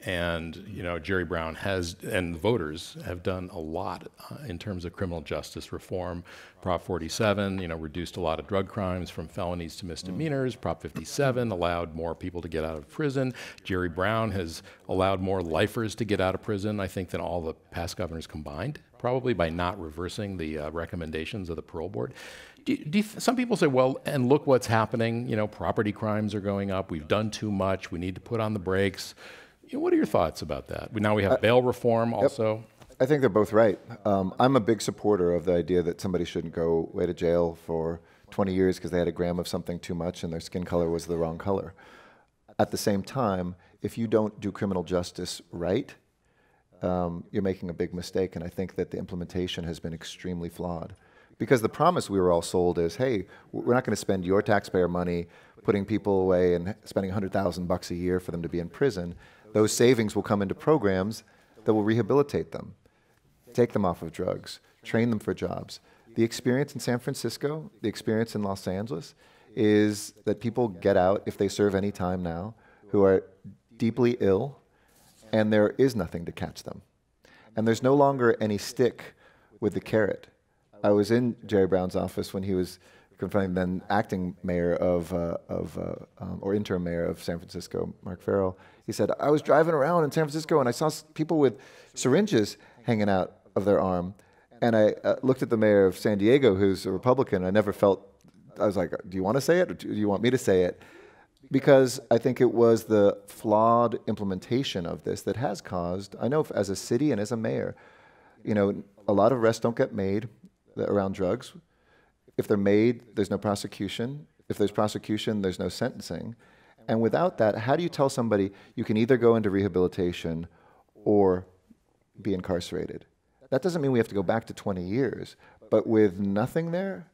and Jerry Brown and the voters have done a lot in terms of criminal justice reform. Prop 47, reduced a lot of drug crimes from felonies to misdemeanors. Prop 57 allowed more people to get out of prison. Jerry Brown has allowed more lifers to get out of prison, I think, than all the past governors combined, probably by not reversing the recommendations of the parole board. Some people say, well, and look what's happening. Property crimes are going up. We've done too much. We need to put on the brakes. What are your thoughts about that? Now we have bail reform also. Yep. I think they're both right. I'm a big supporter of the idea that somebody shouldn't go away to jail for 20 years because they had a gram of something too much and their skin color was the wrong color. At the same time, if you don't do criminal justice right, you're making a big mistake, and I think that the implementation has been extremely flawed. Because the promise we were all sold is, hey, we're not going to spend your taxpayer money putting people away and spending $100,000 a year for them to be in prison. Those savings will come into programs that will rehabilitate them, take them off of drugs, train them for jobs. The experience in San Francisco, the experience in Los Angeles, is that people get out, if they serve any time now, who are deeply ill, and there is nothing to catch them. And there's no longer any stick with the carrot. I was in Jerry Brown's office when he was confronting then acting mayor or interim mayor of San Francisco, Mark Farrell. He said, I was driving around in San Francisco and I saw people with syringes hanging out of their arm. And I looked at the mayor of San Diego, who's a Republican. I was like, do you want to say it or do you want me to say it? Because I think it was the flawed implementation of this that has caused, I know as a city and as a mayor, a lot of arrests don't get made around drugs. If they're made, there's no prosecution. If there's prosecution, there's no sentencing. And without that, how do you tell somebody you can either go into rehabilitation or be incarcerated? That doesn't mean we have to go back to 20 years, but with nothing there,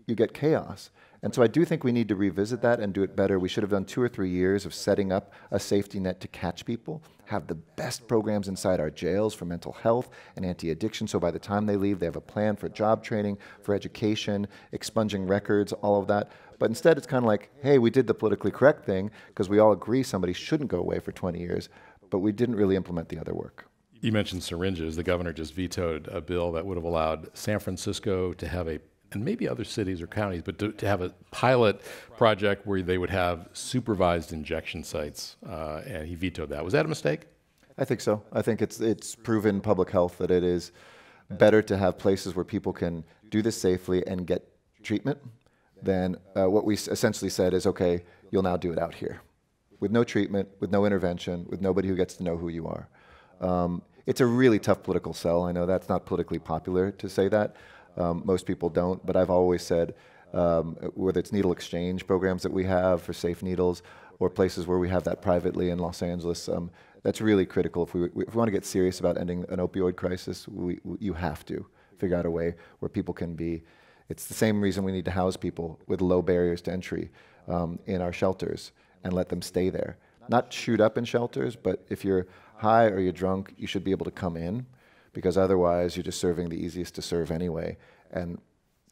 you get chaos. And so I do think we need to revisit that and do it better. We should have done 2 or 3 years of setting up a safety net to catch people, have the best programs inside our jails for mental health and anti-addiction, so by the time they leave, they have a plan for job training, for education, expunging records, all of that. But instead, it's kind of like, hey, we did the politically correct thing because we all agree somebody shouldn't go away for 20 years, but we didn't really implement the other work. You mentioned syringes. The governor just vetoed a bill that would have allowed San Francisco to have and maybe other cities or counties, but to have a pilot project where they would have supervised injection sites, and he vetoed that. Was that a mistake? I think so. I think it's proven public health that it is better to have places where people can do this safely and get treatment than what we essentially said is, okay, you'll now do it out here. With no treatment, with no intervention, with nobody who gets to know who you are. It's a really tough political sell. I know that's not politically popular to say that. Most people don't, but I've always said, whether it's needle exchange programs that we have for safe needles or places where we have that privately in Los Angeles, that's really critical. If we want to get serious about ending an opioid crisis, you have to figure out a way where people can be It's the same reason we need to house people with low barriers to entry in our shelters and let them stay there. Not shoot up in shelters, but if you're high or you're drunk, you should be able to come in, because otherwise you're just serving the easiest to serve anyway and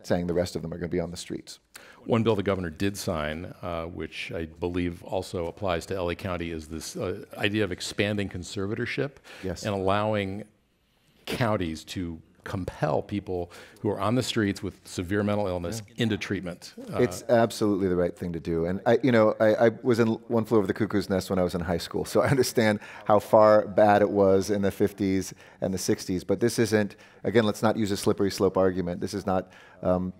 saying the rest of them are going to be on the streets. One bill the governor did sign, which I believe also applies to LA County, is this idea of expanding conservatorship Yes. and allowing counties to compel people who are on the streets with severe mental illness into treatment. It's absolutely the right thing to do. And I was in One Flew Over the Cuckoo's Nest when I was in high school, so I understand how far bad it was in the 50s and the 60s. But this isn't, again, let's not use a slippery slope argument. This is not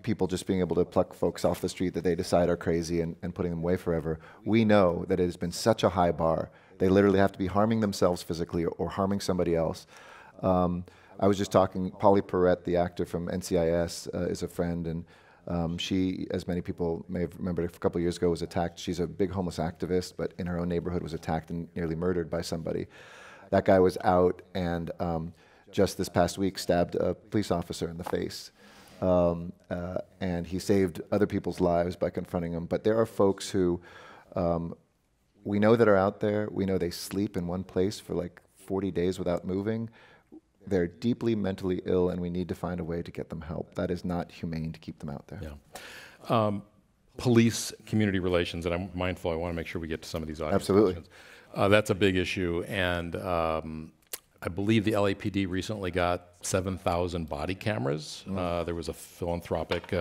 people just being able to pluck folks off the street that they decide are crazy and putting them away forever. We know that it has been such a high bar. They literally have to be harming themselves physically or harming somebody else. I was just talking, Polly Perrette, the actor from NCIS, is a friend, and she, as many people may have remembered, a couple of years ago was attacked. She's a big homeless activist, but in her own neighborhood was attacked and nearly murdered by somebody. That guy was out and just this past week stabbed a police officer in the face. And he saved other people's lives by confronting them. But there are folks who we know that are out there. We know they sleep in one place for like 40 days without moving. They're deeply mentally ill, and we need to find a way to get them help. That is not humane to keep them out there. Yeah. Police community relations, and I'm mindful, I want to make sure we get to some of these audience Absolutely. questions. That's a big issue, and I believe the LAPD recently got 7,000 body cameras. There was a philanthropic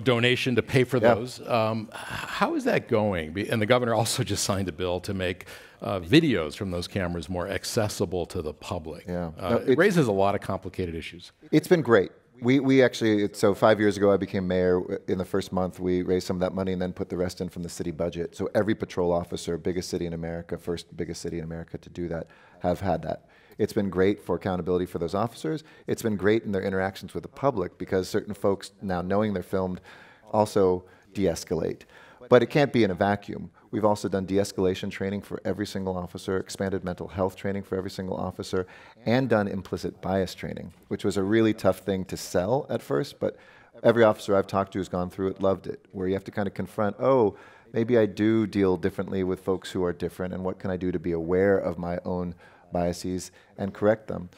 donation to pay for those. How is that going? And the governor also just signed a bill to make videos from those cameras more accessible to the public. It raises a lot of complicated issues. It's been great. We actually, so 5 years ago I became mayor. In the first month we raised some of that money and then put the rest in from the city budget. So every patrol officer, biggest city in America, first biggest city in America to do that, have had that. It's been great for accountability for those officers. It's been great in their interactions with the public, because certain folks, now knowing they're filmed, also de-escalate. But it can't be in a vacuum. We've also done de-escalation training for every single officer, expanded mental health training for every single officer, and done implicit bias training, which was a really tough thing to sell at first, but every officer I've talked to who's gone through it loved it, where you have to kind of confront, oh, maybe I do deal differently with folks who are different, and what can I do to be aware of my own biases and correct them.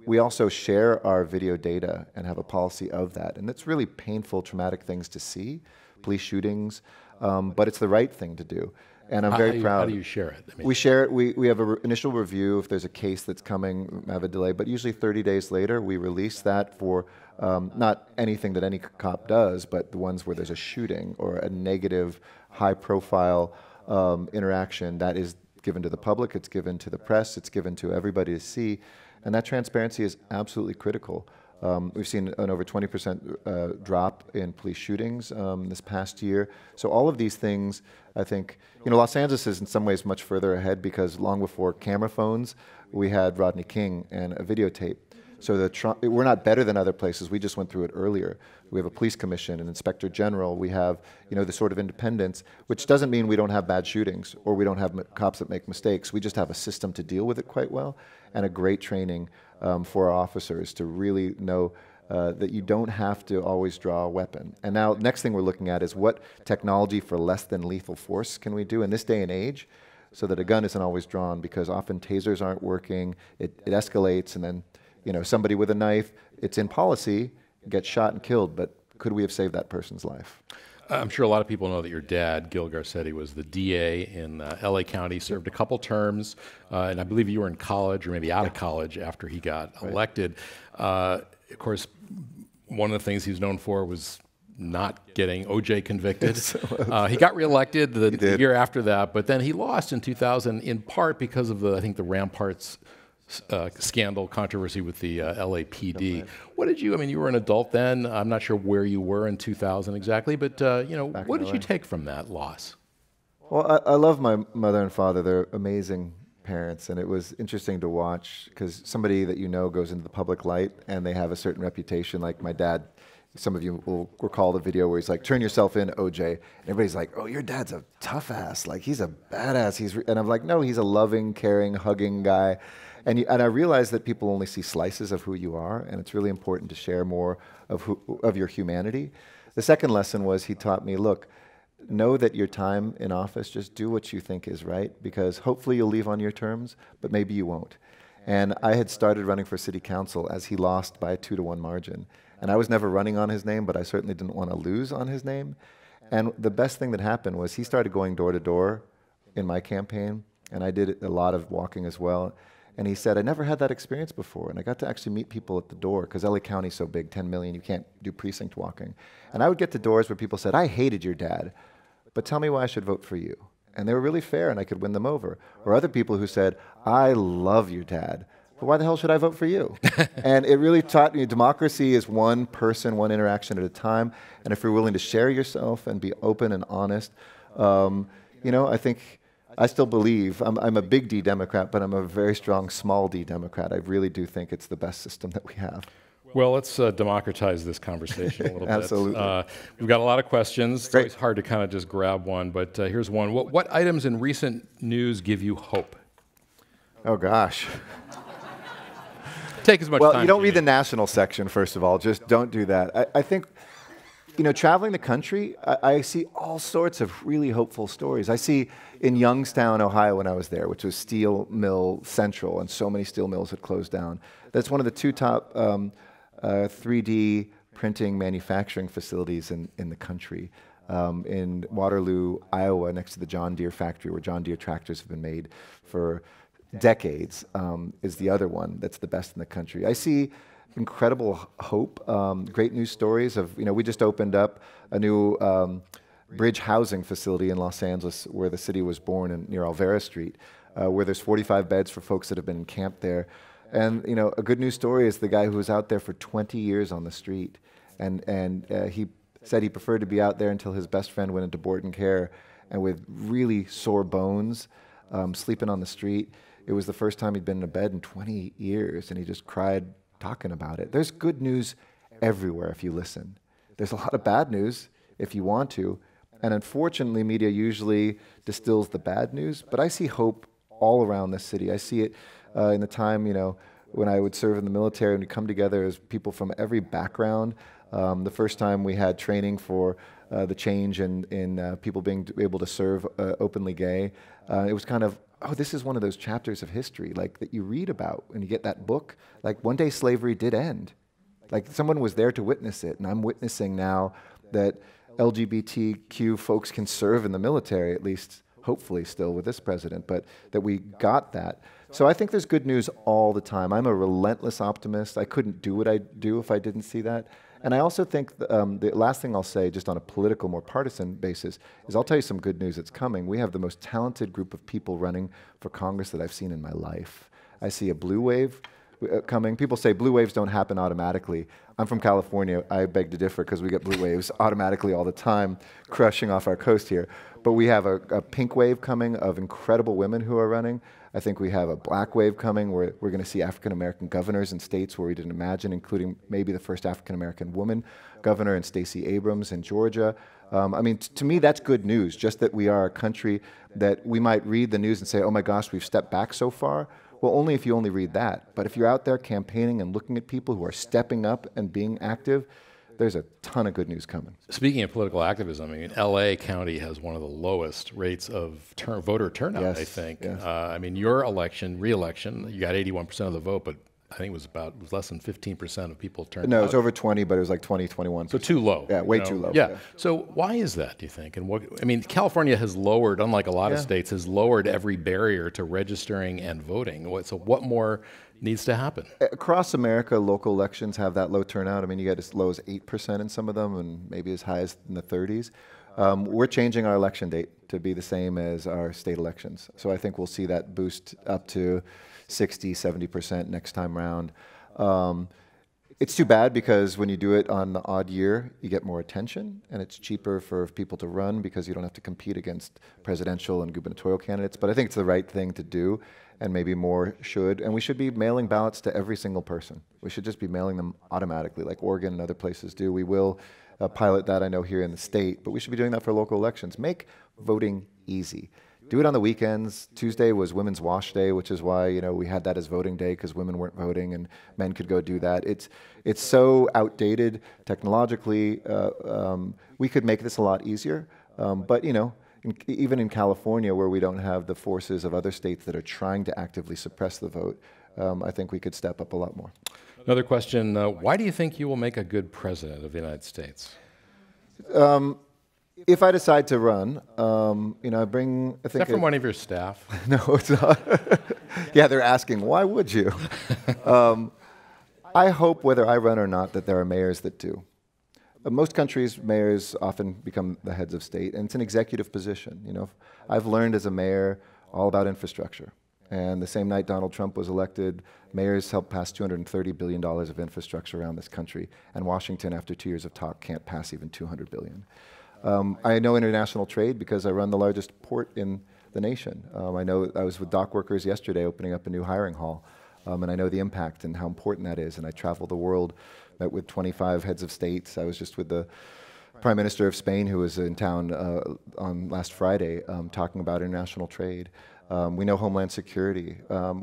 We also share our video data and have a policy of that, and it's really painful, traumatic things to see, police shootings, but it's the right thing to do. And I'm very proud. How do you share it? I mean, we share it. We have an initial review if there's a case that's coming, have a delay, but usually 30 days later we release that for not anything that any cop does, but the ones where there's a shooting or a negative, high-profile interaction that is given to the public, it's given to the press, it's given to everybody to see, and that transparency is absolutely critical. We've seen an over 20% drop in police shootings this past year. So all of these things, I think, Los Angeles is in some ways much further ahead, because long before camera phones, we had Rodney King and a videotape. So we're not better than other places. We just went through it earlier. We have a police commission, an inspector general. We have, the sort of independence, which doesn't mean we don't have bad shootings or we don't have cops that make mistakes. We just have a system to deal with it quite well, and a great training for our officers to really know that you don't have to always draw a weapon. And now, next thing we're looking at is what technology for less than lethal force can we do in this day and age, so that a gun isn't always drawn, because often tasers aren't working. It escalates, and then somebody with a knife, it's in policy, gets shot and killed, but could we have saved that person's life? I'm sure a lot of people know that your dad, Gil Garcetti, was the DA in LA County, served a couple terms, and I believe you were in college or maybe out of college after he got elected. Of course, one of the things he was known for was not getting OJ convicted. He got reelected the year after that, but then he lost in 2000 in part because of the Ramparts scandal controversy with the LAPD. What did you, you were an adult then. I'm not sure where you were in 2000 exactly, but what did you take from that loss? Well, I love my mother and father. They're amazing parents, and it was interesting to watch, because somebody that goes into the public light and they have a certain reputation, like my dad. Some of you will recall the video where he's like, "Turn yourself in, OJ." And everybody's like, "Oh, your dad's a tough ass. Like, he's a badass." And I'm like, "No, he's a loving, caring, hugging guy." And I realized that people only see slices of who you are, and it's really important to share more of your humanity. The second lesson was he taught me, look, know that your time in office, just do what you think is right, because hopefully you'll leave on your terms, but maybe you won't. And I had started running for city council as he lost by a 2-to-1 margin. And I was never running on his name, but I certainly didn't want to lose on his name. And the best thing that happened was he started going door to door in my campaign, and I did a lot of walking as well. And he said, I never had that experience before. And I got to actually meet people at the door, because LA County's so big, 10 million, you can't do precinct walking. And I would get to doors where people said, I hated your dad, but tell me why I should vote for you. And they were really fair, and I could win them over. Or other people who said, I love your dad, but why the hell should I vote for you? And it really taught me democracy is one person, one interaction at a time. And if you're willing to share yourself and be open and honest, I think I still believe, I'm a big D Democrat, but I'm a very strong small D Democrat. I really do think it's the best system that we have. Well, let's democratize this conversation a little bit. Absolutely. We've got a lot of questions. It's always hard to kind of just grab one, but here's one. What items in recent news give you hope? Oh, gosh. Take as much time. Well, you don't read the national section, first of all. Just don't do that. I think, traveling the country, I see all sorts of really hopeful stories. I see in Youngstown, Ohio, when I was there, which was steel mill central, and so many steel mills had closed down. That's one of the 2 top 3D printing manufacturing facilities in the country. In Waterloo, Iowa, next to the John Deere factory, where John Deere tractors have been made for decades, is the other one that's the best in the country. I see incredible hope, great news stories of, we just opened up a new bridge housing facility in Los Angeles, where the city was born, near Alvera Street, where there's 45 beds for folks that have been camped there. And a good news story is the guy who was out there for 20 years on the street, and he said he preferred to be out there until his best friend went into board and care, and with really sore bones, sleeping on the street. It was the first time he'd been in a bed in 20 years, and he just cried talking about it. There's good news everywhere if you listen. There's a lot of bad news if you want to, and unfortunately, media usually distills the bad news, but I see hope all around this city. I see it in the time, when I would serve in the military, and we come together as people from every background. The first time we had training for the change in people being able to serve openly gay, it was kind of, oh, this is one of those chapters of history, like, that you read about when you get that book. Like, one day slavery did end. Like, someone was there to witness it, and I'm witnessing now that LGBTQ folks can serve in the military, at least hopefully still with this president, but that we got that. So I think there's good news all the time. I'm a relentless optimist. I couldn't do what I do if I didn't see that. And I also think the last thing I'll say, just on a political, more partisan basis, is I'll tell you some good news that's coming. We have the most talented group of people running for Congress that I've seen in my life. I see a blue wave coming. People say blue waves don't happen automatically. I'm from California. I beg to differ, because we get blue waves automatically all the time, crushing off our coast here. But we have a pink wave coming of incredible women who are running. I think we have a black wave coming where we're going to see African-American governors in states where we didn't imagine, including maybe the first African-American woman governor in Stacey Abrams in Georgia. To me, that's good news, just that we are a country that we might read the news and say, oh my gosh, we've stepped back so far. Well, only if you only read that. But if you're out there campaigning and looking at people who are stepping up and being active, there's a ton of good news coming. Speaking of political activism, LA County has one of the lowest rates of voter turnout, yes, I think. Yes. Your re-election, you got 81% of the vote, but I think it was less than 15% of people turned out. No, it was over 20, but it was like 20, 21%. So too low. Yeah, way too low. Yeah. So why is that, do you think? And California has lowered, unlike a lot of states, has lowered every barrier to registering and voting. So what more needs to happen? Across America, local elections have that low turnout. You get as low as 8% in some of them, and maybe as high as in the 30s. We're changing our election date to be the same as our state elections. So I think we'll see that boost up to 60, 70% next time round. It's too bad, because when you do it on the odd year, you get more attention, and it's cheaper for people to run because you don't have to compete against presidential and gubernatorial candidates. But I think it's the right thing to do, and maybe more should. And we should be mailing ballots to every single person. We should just be mailing them automatically, like Oregon and other places do. We will pilot that, I know, here in the state, but we should be doing that for local elections. Make voting easy. Do it on the weekends. Tuesday was Women's Wash Day, which is why we had that as voting day, because women weren't voting and men could go do that. It's so outdated technologically. We could make this a lot easier, but even in California, where we don't have the forces of other states that are trying to actively suppress the vote, I think we could step up a lot more. Another question, why do you think you will make a good president of the United States? If I decide to run, I think... Is that from one of your staff? No, it's not. Yeah, they're asking, why would you? I hope, whether I run or not, that there are mayors that do. Most countries, mayors often become the heads of state, and it's an executive position. I've learned as a mayor all about infrastructure. And the same night Donald Trump was elected, mayors helped pass $230 billion of infrastructure around this country, and Washington, after 2 years of talk, can't pass even $200 billion. I know international trade because I run the largest port in the nation. I know I was with dock workers yesterday opening up a new hiring hall, and I know the impact and how important that is. And I travel the world, met with 25 heads of states. I was just with the Prime Minister of Spain, who was in town on last Friday, talking about international trade. We know Homeland Security.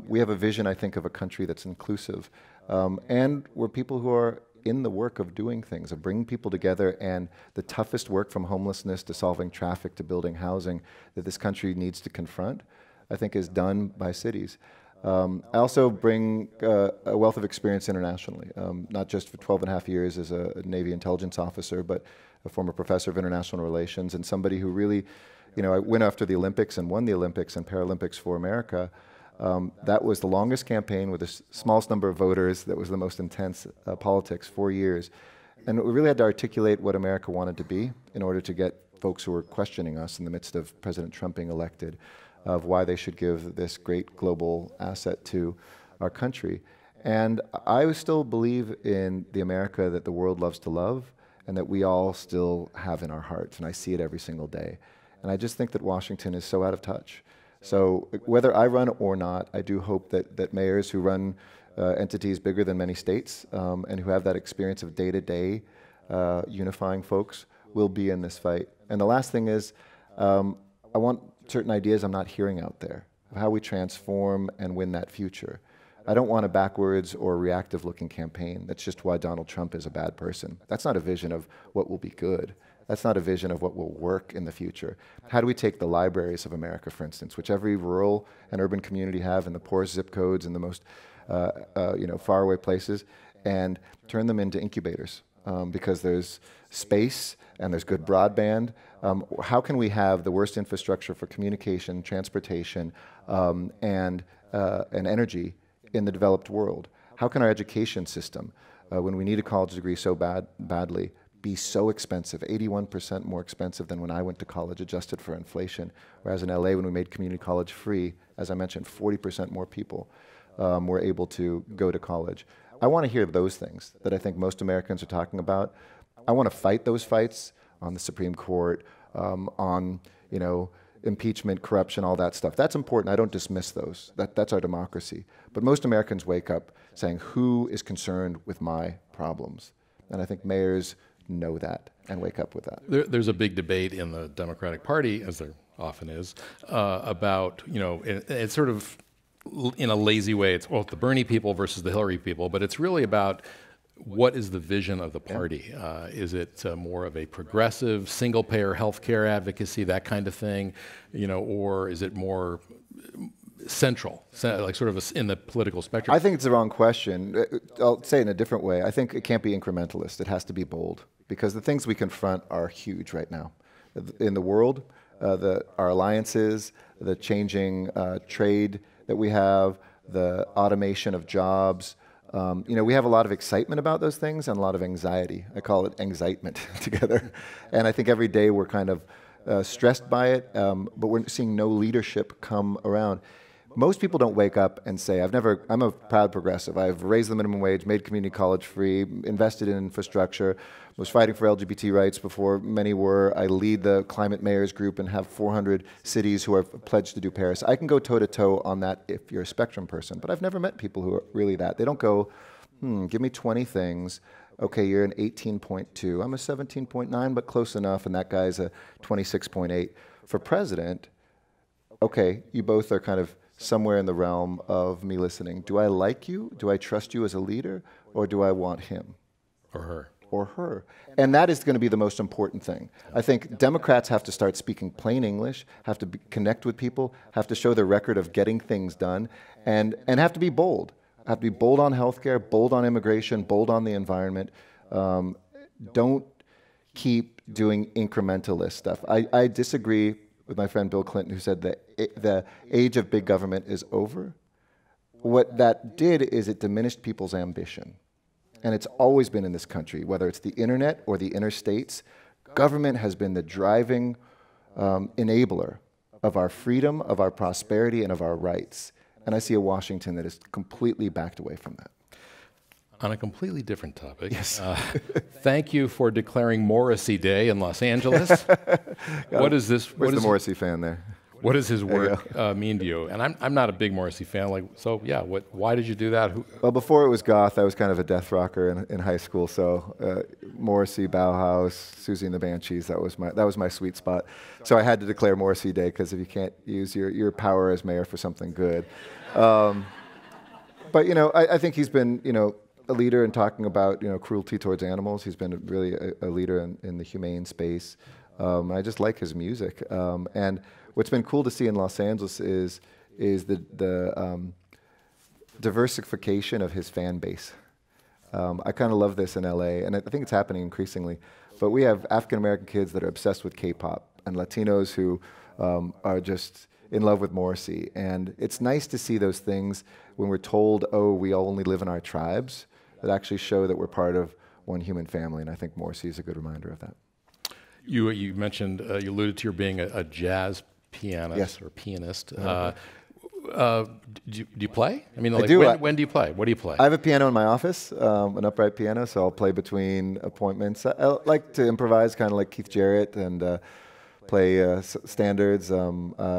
We have a vision, I think, of a country that's inclusive. And we're people who are in the work of doing things, of bringing people together, and the toughest work, from homelessness to solving traffic to building housing, that this country needs to confront, I think is done by cities. I also bring a wealth of experience internationally, not just for 12 and a half years as a Navy intelligence officer, but a former professor of international relations, and somebody who really, I went after the Olympics and won the Olympics and Paralympics for America. That was the longest campaign with the smallest number of voters. That was the most intense politics, 4 years. And we really had to articulate what America wanted to be in order to get folks who were questioning us in the midst of President Trump being elected, of why they should give this great global asset to our country. And I still believe in the America that the world loves to love and that we all still have in our hearts. And I see it every single day. And I just think that Washington is so out of touch. So whether I run or not, I do hope that mayors who run entities bigger than many states and who have that experience of day-to-day unifying folks will be in this fight. And the last thing is, I want certain ideas I'm not hearing out there of how we transform and win that future. I don't want a backwards or reactive-looking campaign. That's just why Donald Trump is a bad person. That's not a vision of what will be good. That's not a vision of what will work in the future. How do we take the libraries of America, for instance, which every rural and urban community have in the poorest zip codes and the most faraway places, and turn them into incubators because there's space and there's good broadband. How can we have the worst infrastructure for communication, transportation, and energy in the developed world? How can our education system, when we need a college degree so badly, be so expensive, 81% more expensive than when I went to college, adjusted for inflation, whereas in LA, when we made community college free, as I mentioned, 40% more people were able to go to college. I want to hear those things that I think most Americans are talking about. I want to fight those fights on the Supreme Court, on impeachment, corruption, all that stuff. That's important. I don't dismiss those. That's our democracy. But most Americans wake up saying, who is concerned with my problems? And I think mayors know that and wake up with that. There's a big debate in the Democratic Party, as there often is, about, it's sort of in a lazy way, it's the Bernie people versus the Hillary people, but it's really about what is the vision of the party. Is it more of a progressive, single-payer healthcare advocacy, that kind of thing, or is it more central, like sort of in the political spectrum? I think it's the wrong question. I'll say it in a different way. I think it can't be incrementalist. It has to be bold, because the things we confront are huge right now. In the world, our alliances, the changing trade that we have, the automation of jobs. We have a lot of excitement about those things and a lot of anxiety. I call it anxitement together. And I think every day we're kind of stressed by it, but we're seeing no leadership come around. Most people don't wake up and say, I'm a proud progressive. I've raised the minimum wage, made community college free, invested in infrastructure, was fighting for LGBT rights before many were. I lead the Climate Mayors Group and have 400 cities who have pledged to do Paris. I can go toe-to-toe on that if you're a spectrum person, but I've never met people who are really that. They don't go, give me 20 things. Okay, you're an 18.2. I'm a 17.9, but close enough, and that guy's a 26.8. For president, okay, you both are kind of somewhere in the realm of me listening. Do I like you? Do I trust you as a leader? Or do I want him? Or her. Or her. And that is going to be the most important thing. I think Democrats have to start speaking plain English, have to connect with people, have to show their record of getting things done, and have to be bold. Have to be bold on healthcare, bold on immigration, bold on the environment. Don't keep doing incrementalist stuff. I disagree with my friend Bill Clinton, who said that the age of big government is over. What that did is it diminished people's ambition. And it's always been in this country, whether it's the internet or the interstates, government has been the driving enabler of our freedom, of our prosperity, and of our rights. And I see a Washington that is completely backed away from that. On a completely different topic, yes. Thank you for declaring Morrissey Day in Los Angeles. What is this? Where's the Morrissey fan there? What does his work mean to you? And I'm not a big Morrissey fan. So yeah, why did you do that? Well, before it was goth, I was kind of a death rocker in high school. So Morrissey, Bauhaus, Susie and the Banshees, that was my sweet spot. So I had to declare Morrissey Day because if you can't use your power as mayor for something good, but I think he's been a leader in talking about cruelty towards animals. He's been really a leader in the humane space. I just like his music. And what's been cool to see in Los Angeles is the diversification of his fan base. I kind of love this in LA, and I think it's happening increasingly. But we have African-American kids that are obsessed with K-pop, and Latinos who are just in love with Morrissey. And it's nice to see those things when we're told, oh, we all only live in our tribes, that actually show that we're part of one human family, and I think Morrissey is a good reminder of that. You mentioned, you alluded to your being a jazz pianist. Yes. Or pianist. Do you play? I mean, I do. When do you play? What do you play? I have a piano in my office, an upright piano, so I'll play between appointments. I like to improvise, kind of like Keith Jarrett, and play standards. Moby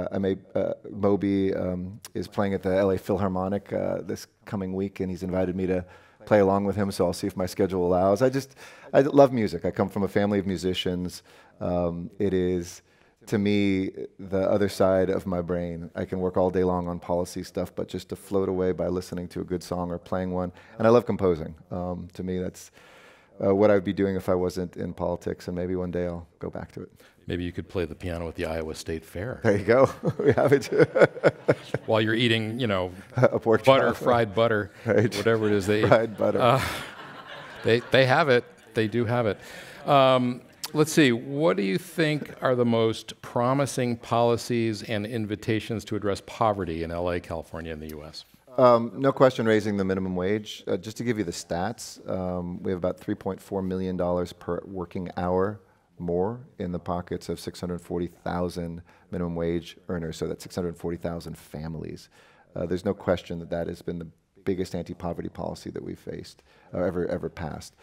is playing at the LA Philharmonic this coming week, and he's invited me to play along with him, so I'll see if my schedule allows. I love music. I come from a family of musicians. It is, to me, the other side of my brain. I can work all day long on policy stuff, but just to float away by listening to a good song or playing one. And I love composing. To me, that's what I'd be doing if I wasn't in politics, and maybe one day I'll go back to it. Maybe you could play the piano at the Iowa State Fair. There you go. We have it. While you're eating, a pork chop. fried butter, right. Whatever it is they fried eat. Butter. They have it. They do have it. Let's see. What do you think are the most promising policies and invitations to address poverty in LA, California, and the U.S.? No question raising the minimum wage. Just to give you the stats, we have about $3.4 million per working hour more in the pockets of 640,000 minimum wage earners, so that's 640,000 families. There's no question that has been the biggest anti-poverty policy that we've faced, ever passed.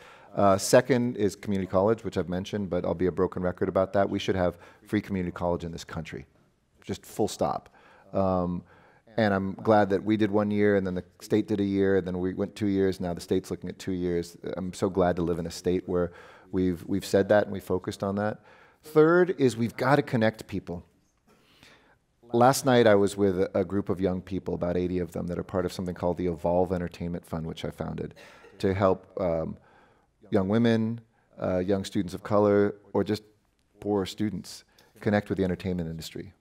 Second is community college, which I've mentioned, but I'll be a broken record about that. We should have free community college in this country, just full stop. And I'm glad that we did 1 year, and then the state did a year, and then we went 2 years. Now the state's looking at 2 years. I'm so glad to live in a state where we've said that and we focused on that. Third is we've got to connect people. Last night I was with a group of young people, about 80 of them, that are part of something called the Evolve Entertainment Fund, which I founded, to help young women, young students of color, or just poor students connect with the entertainment industry.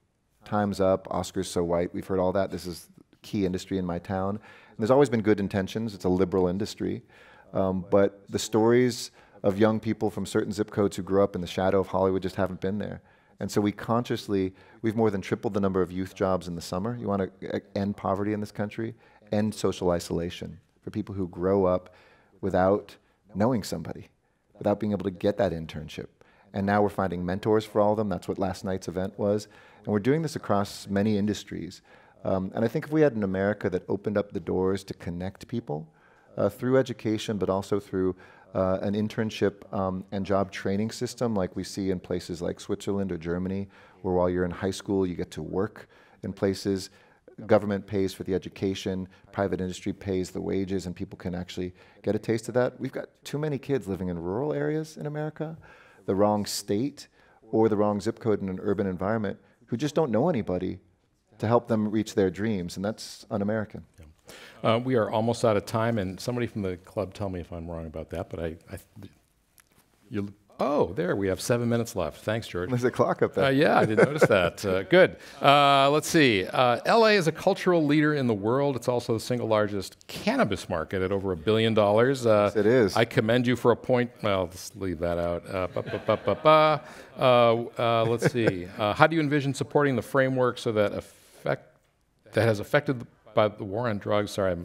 Time's Up, Oscars So White, we've heard all that. This is key industry in my town. And there's always been good intentions. It's a liberal industry. But the stories of young people from certain zip codes who grew up in the shadow of Hollywood just haven't been there. And so we've more than tripled the number of youth jobs in the summer. You want to end poverty in this country, end social isolation for people who grow up without knowing somebody, without being able to get that internship. And now we're finding mentors for all of them. That's what last night's event was. And we're doing this across many industries. And I think if we had an America that opened up the doors to connect people through education, but also through an internship and job training system like we see in places like Switzerland or Germany, where while you're in high school, you get to work in places. Government pays for the education, private industry pays the wages, and people can actually get a taste of that. We've got too many kids living in rural areas in America, the wrong state or the wrong zip code in an urban environment, who just don't know anybody to help them reach their dreams, and that's un-American. We are almost out of time, and somebody from the club tell me if I'm wrong about that, but oh, there, we have 7 minutes left. Thanks, George. There's a clock up there. Yeah, I didn't notice that. Good. Let's see. LA is a cultural leader in the world. It's also the single largest cannabis market at over $1 billion. Yes, it is. I commend you for a point. Well, let's leave that out. Let's see. How do you envision supporting the framework so that has affected by the war on drugs? Sorry,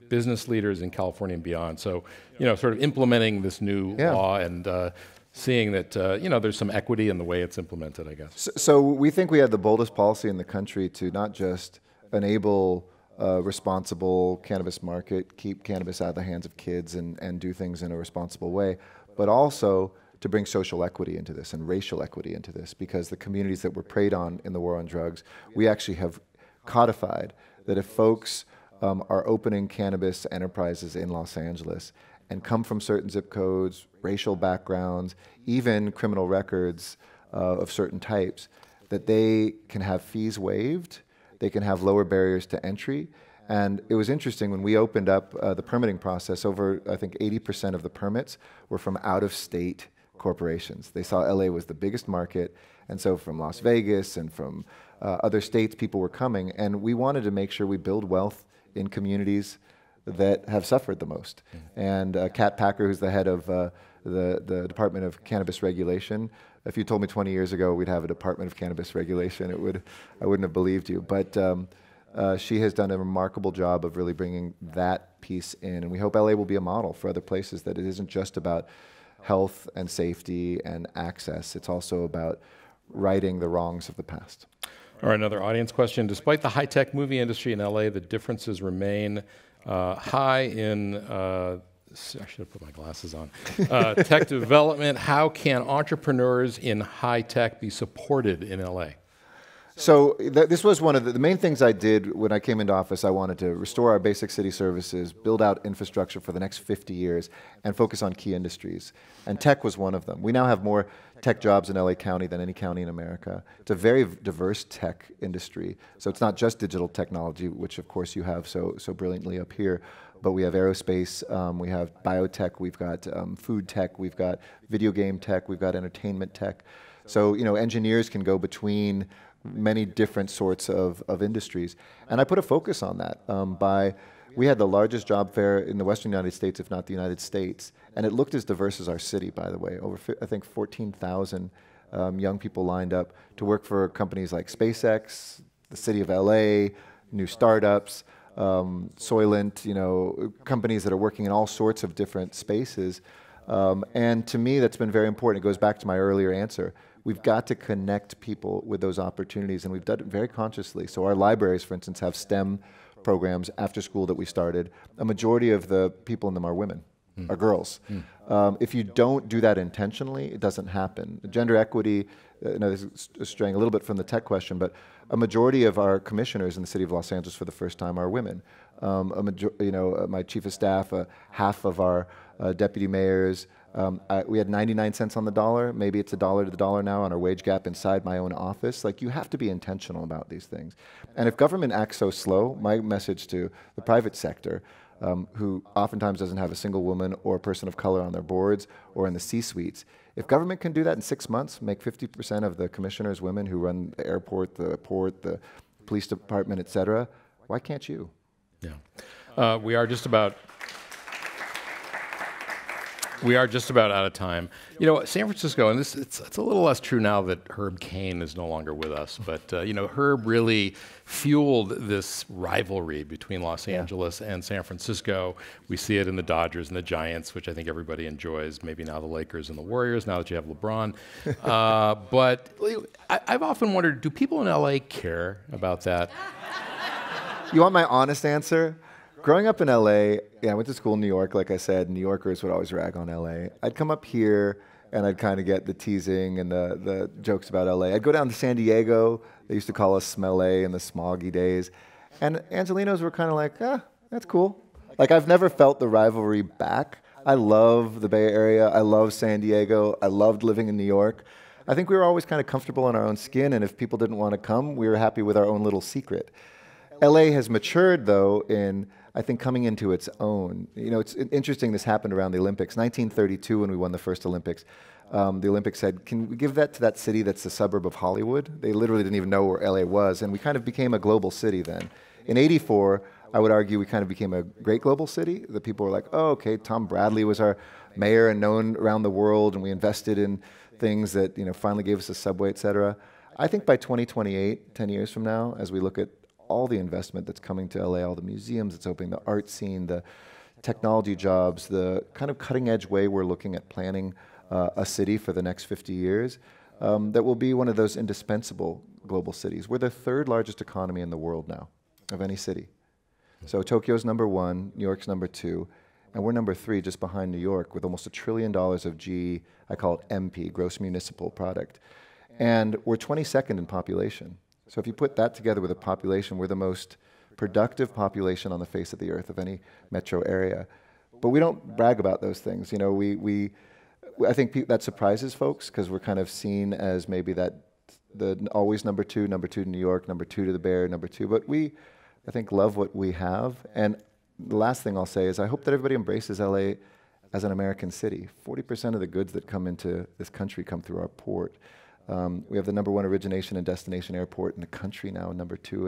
business leaders in California and beyond. So, sort of implementing this new law and seeing that, there's some equity in the way it's implemented, I guess. So we think we have the boldest policy in the country to not just enable a responsible cannabis market, keep cannabis out of the hands of kids and do things in a responsible way, but also to bring social equity into this and racial equity into this, because the communities that were preyed on in the war on drugs, we actually have codified that if folks are opening cannabis enterprises in Los Angeles and come from certain zip codes, racial backgrounds, even criminal records of certain types, that they can have fees waived, they can have lower barriers to entry. And it was interesting, when we opened up the permitting process, over, I think, 80% of the permits were from out-of-state corporations. They saw LA was the biggest market, and so from Las Vegas and from other states, people were coming, and we wanted to make sure we build wealth in communities that have suffered the most. And Kat Packer, who's the head of the Department of Cannabis Regulation, if you told me 20 years ago we'd have a Department of Cannabis Regulation, I wouldn't have believed you. But she has done a remarkable job of really bringing that piece in, and we hope LA will be a model for other places, that it isn't just about health and safety and access, it's also about righting the wrongs of the past. All right, another audience question. Despite the high-tech movie industry in LA, the differences remain high in, I should have put my glasses on, tech development. How can entrepreneurs in high tech be supported in LA? So this was one of the main things I did when I came into office. I wanted to restore our basic city services, build out infrastructure for the next 50 years, and focus on key industries. And tech was one of them. We now have more tech jobs in LA County than any county in America. It's a very diverse tech industry. So it's not just digital technology, which of course you have so brilliantly up here, but we have aerospace, we have biotech, we've got food tech, we've got video game tech, we've got entertainment tech. So engineers can go between many different sorts of industries. And I put a focus on that we had the largest job fair in the Western United States, if not the United States, and it looked as diverse as our city, by the way. Over, I think, 14,000 young people lined up to work for companies like SpaceX, the city of LA, new startups, Soylent, companies that are working in all sorts of different spaces. And to me, that's been very important. It goes back to my earlier answer. We've got to connect people with those opportunities, and we've done it very consciously. So our libraries, for instance, have STEM programs after school that we started. A majority of the people in them are women, are girls. If you don't do that intentionally, it doesn't happen. Gender equity, this is straying a little bit from the tech question, but a majority of our commissioners in the city of Los Angeles for the first time are women. My chief of staff, half of our deputy mayors. We had 99 cents on the dollar. Maybe it's $1 to the dollar now on our wage gap inside my own office. Like, you have to be intentional about these things. And if government acts so slow, my message to the private sector, who oftentimes doesn't have a single woman or person of color on their boards or in the C-suites, if government can do that in 6 months, make 50% of the commissioners women who run the airport, the port, the police department, et cetera, why can't you? Yeah. We are just about out of time. San Francisco, and it's a little less true now that Herb Caen is no longer with us, but Herb really fueled this rivalry between Los Angeles and San Francisco. We see it in the Dodgers and the Giants, which I think everybody enjoys, maybe now the Lakers and the Warriors, now that you have LeBron. But I've often wondered, do people in LA care about that? You want my honest answer? Growing up in LA, I went to school in New York, like I said. New Yorkers would always rag on LA. I'd come up here and I'd kind of get the teasing and the jokes about LA. I'd go down to San Diego. They used to call us Smell-A in the smoggy days. And Angelinos were kind of like, that's cool. Like, I've never felt the rivalry back. I love the Bay Area. I love San Diego. I loved living in New York. I think we were always kind of comfortable in our own skin, and if people didn't want to come, we were happy with our own little secret. LA has matured, though, in, I think, coming into its own. You know, it's interesting this happened around the Olympics. 1932, when we won the first Olympics, the Olympics said, can we give that to that city that's a suburb of Hollywood? They literally didn't even know where LA was, and we kind of became a global city then. In 84, I would argue we kind of became a great global city. The people were like, oh, okay, Tom Bradley was our mayor and known around the world, and we invested in things that, you know, finally gave us a subway, et cetera. I think by 2028, 10 years from now, as we look at all the investment that's coming to LA, all the museums that's opening, the art scene, the technology jobs, the kind of cutting edge way we're looking at planning a city for the next 50 years, that will be one of those indispensable global cities. We're the third largest economy in the world now, of any city. So Tokyo's number 1, New York's number 2, and we're number 3 just behind New York with almost $1 trillion of GE, I call it MP, gross municipal product. And we're 22nd in population. So if you put that together with a population, we're the most productive population on the face of the earth of any metro area. But we don't brag about those things. You know, I think that surprises folks because we're kind of seen as maybe the always number 2 to New York, number 2 to the Bear, number 2. But we, I think, love what we have. And the last thing I'll say is I hope that everybody embraces LA as an American city. 40% of the goods that come into this country come through our port. We have the number 1 origination and destination airport in the country now, number 2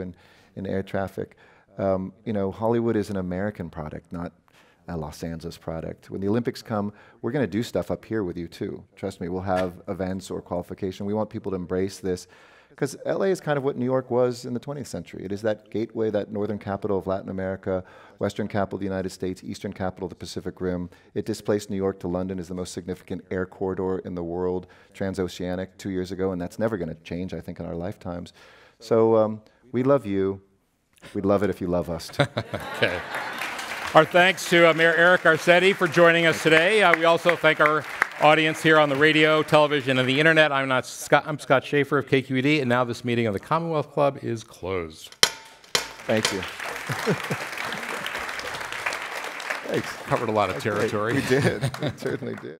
in air traffic. You know, Hollywood is an American product, not a Los Angeles product. When the Olympics come, we're going to do stuff up here with you too. Trust me, we'll have events or qualification. We want people to embrace this because LA is kind of what New York was in the 20th century. It is that gateway, that northern capital of Latin America, western capital of the United States, eastern capital of the Pacific Rim. It displaced New York to London as the most significant air corridor in the world, transoceanic 2 years ago, and that's never going to change, I think, in our lifetimes. So we love you. We'd love it if you love us too. Okay. Our thanks to Mayor Eric Garcetti for joining us today. We also thank our audience here on the radio, television, and the internet. I'm Scott Schaefer of KQED, and now this meeting of the Commonwealth Club is closed. Thank you. Thanks. Covered a lot of territory. We did. We certainly did.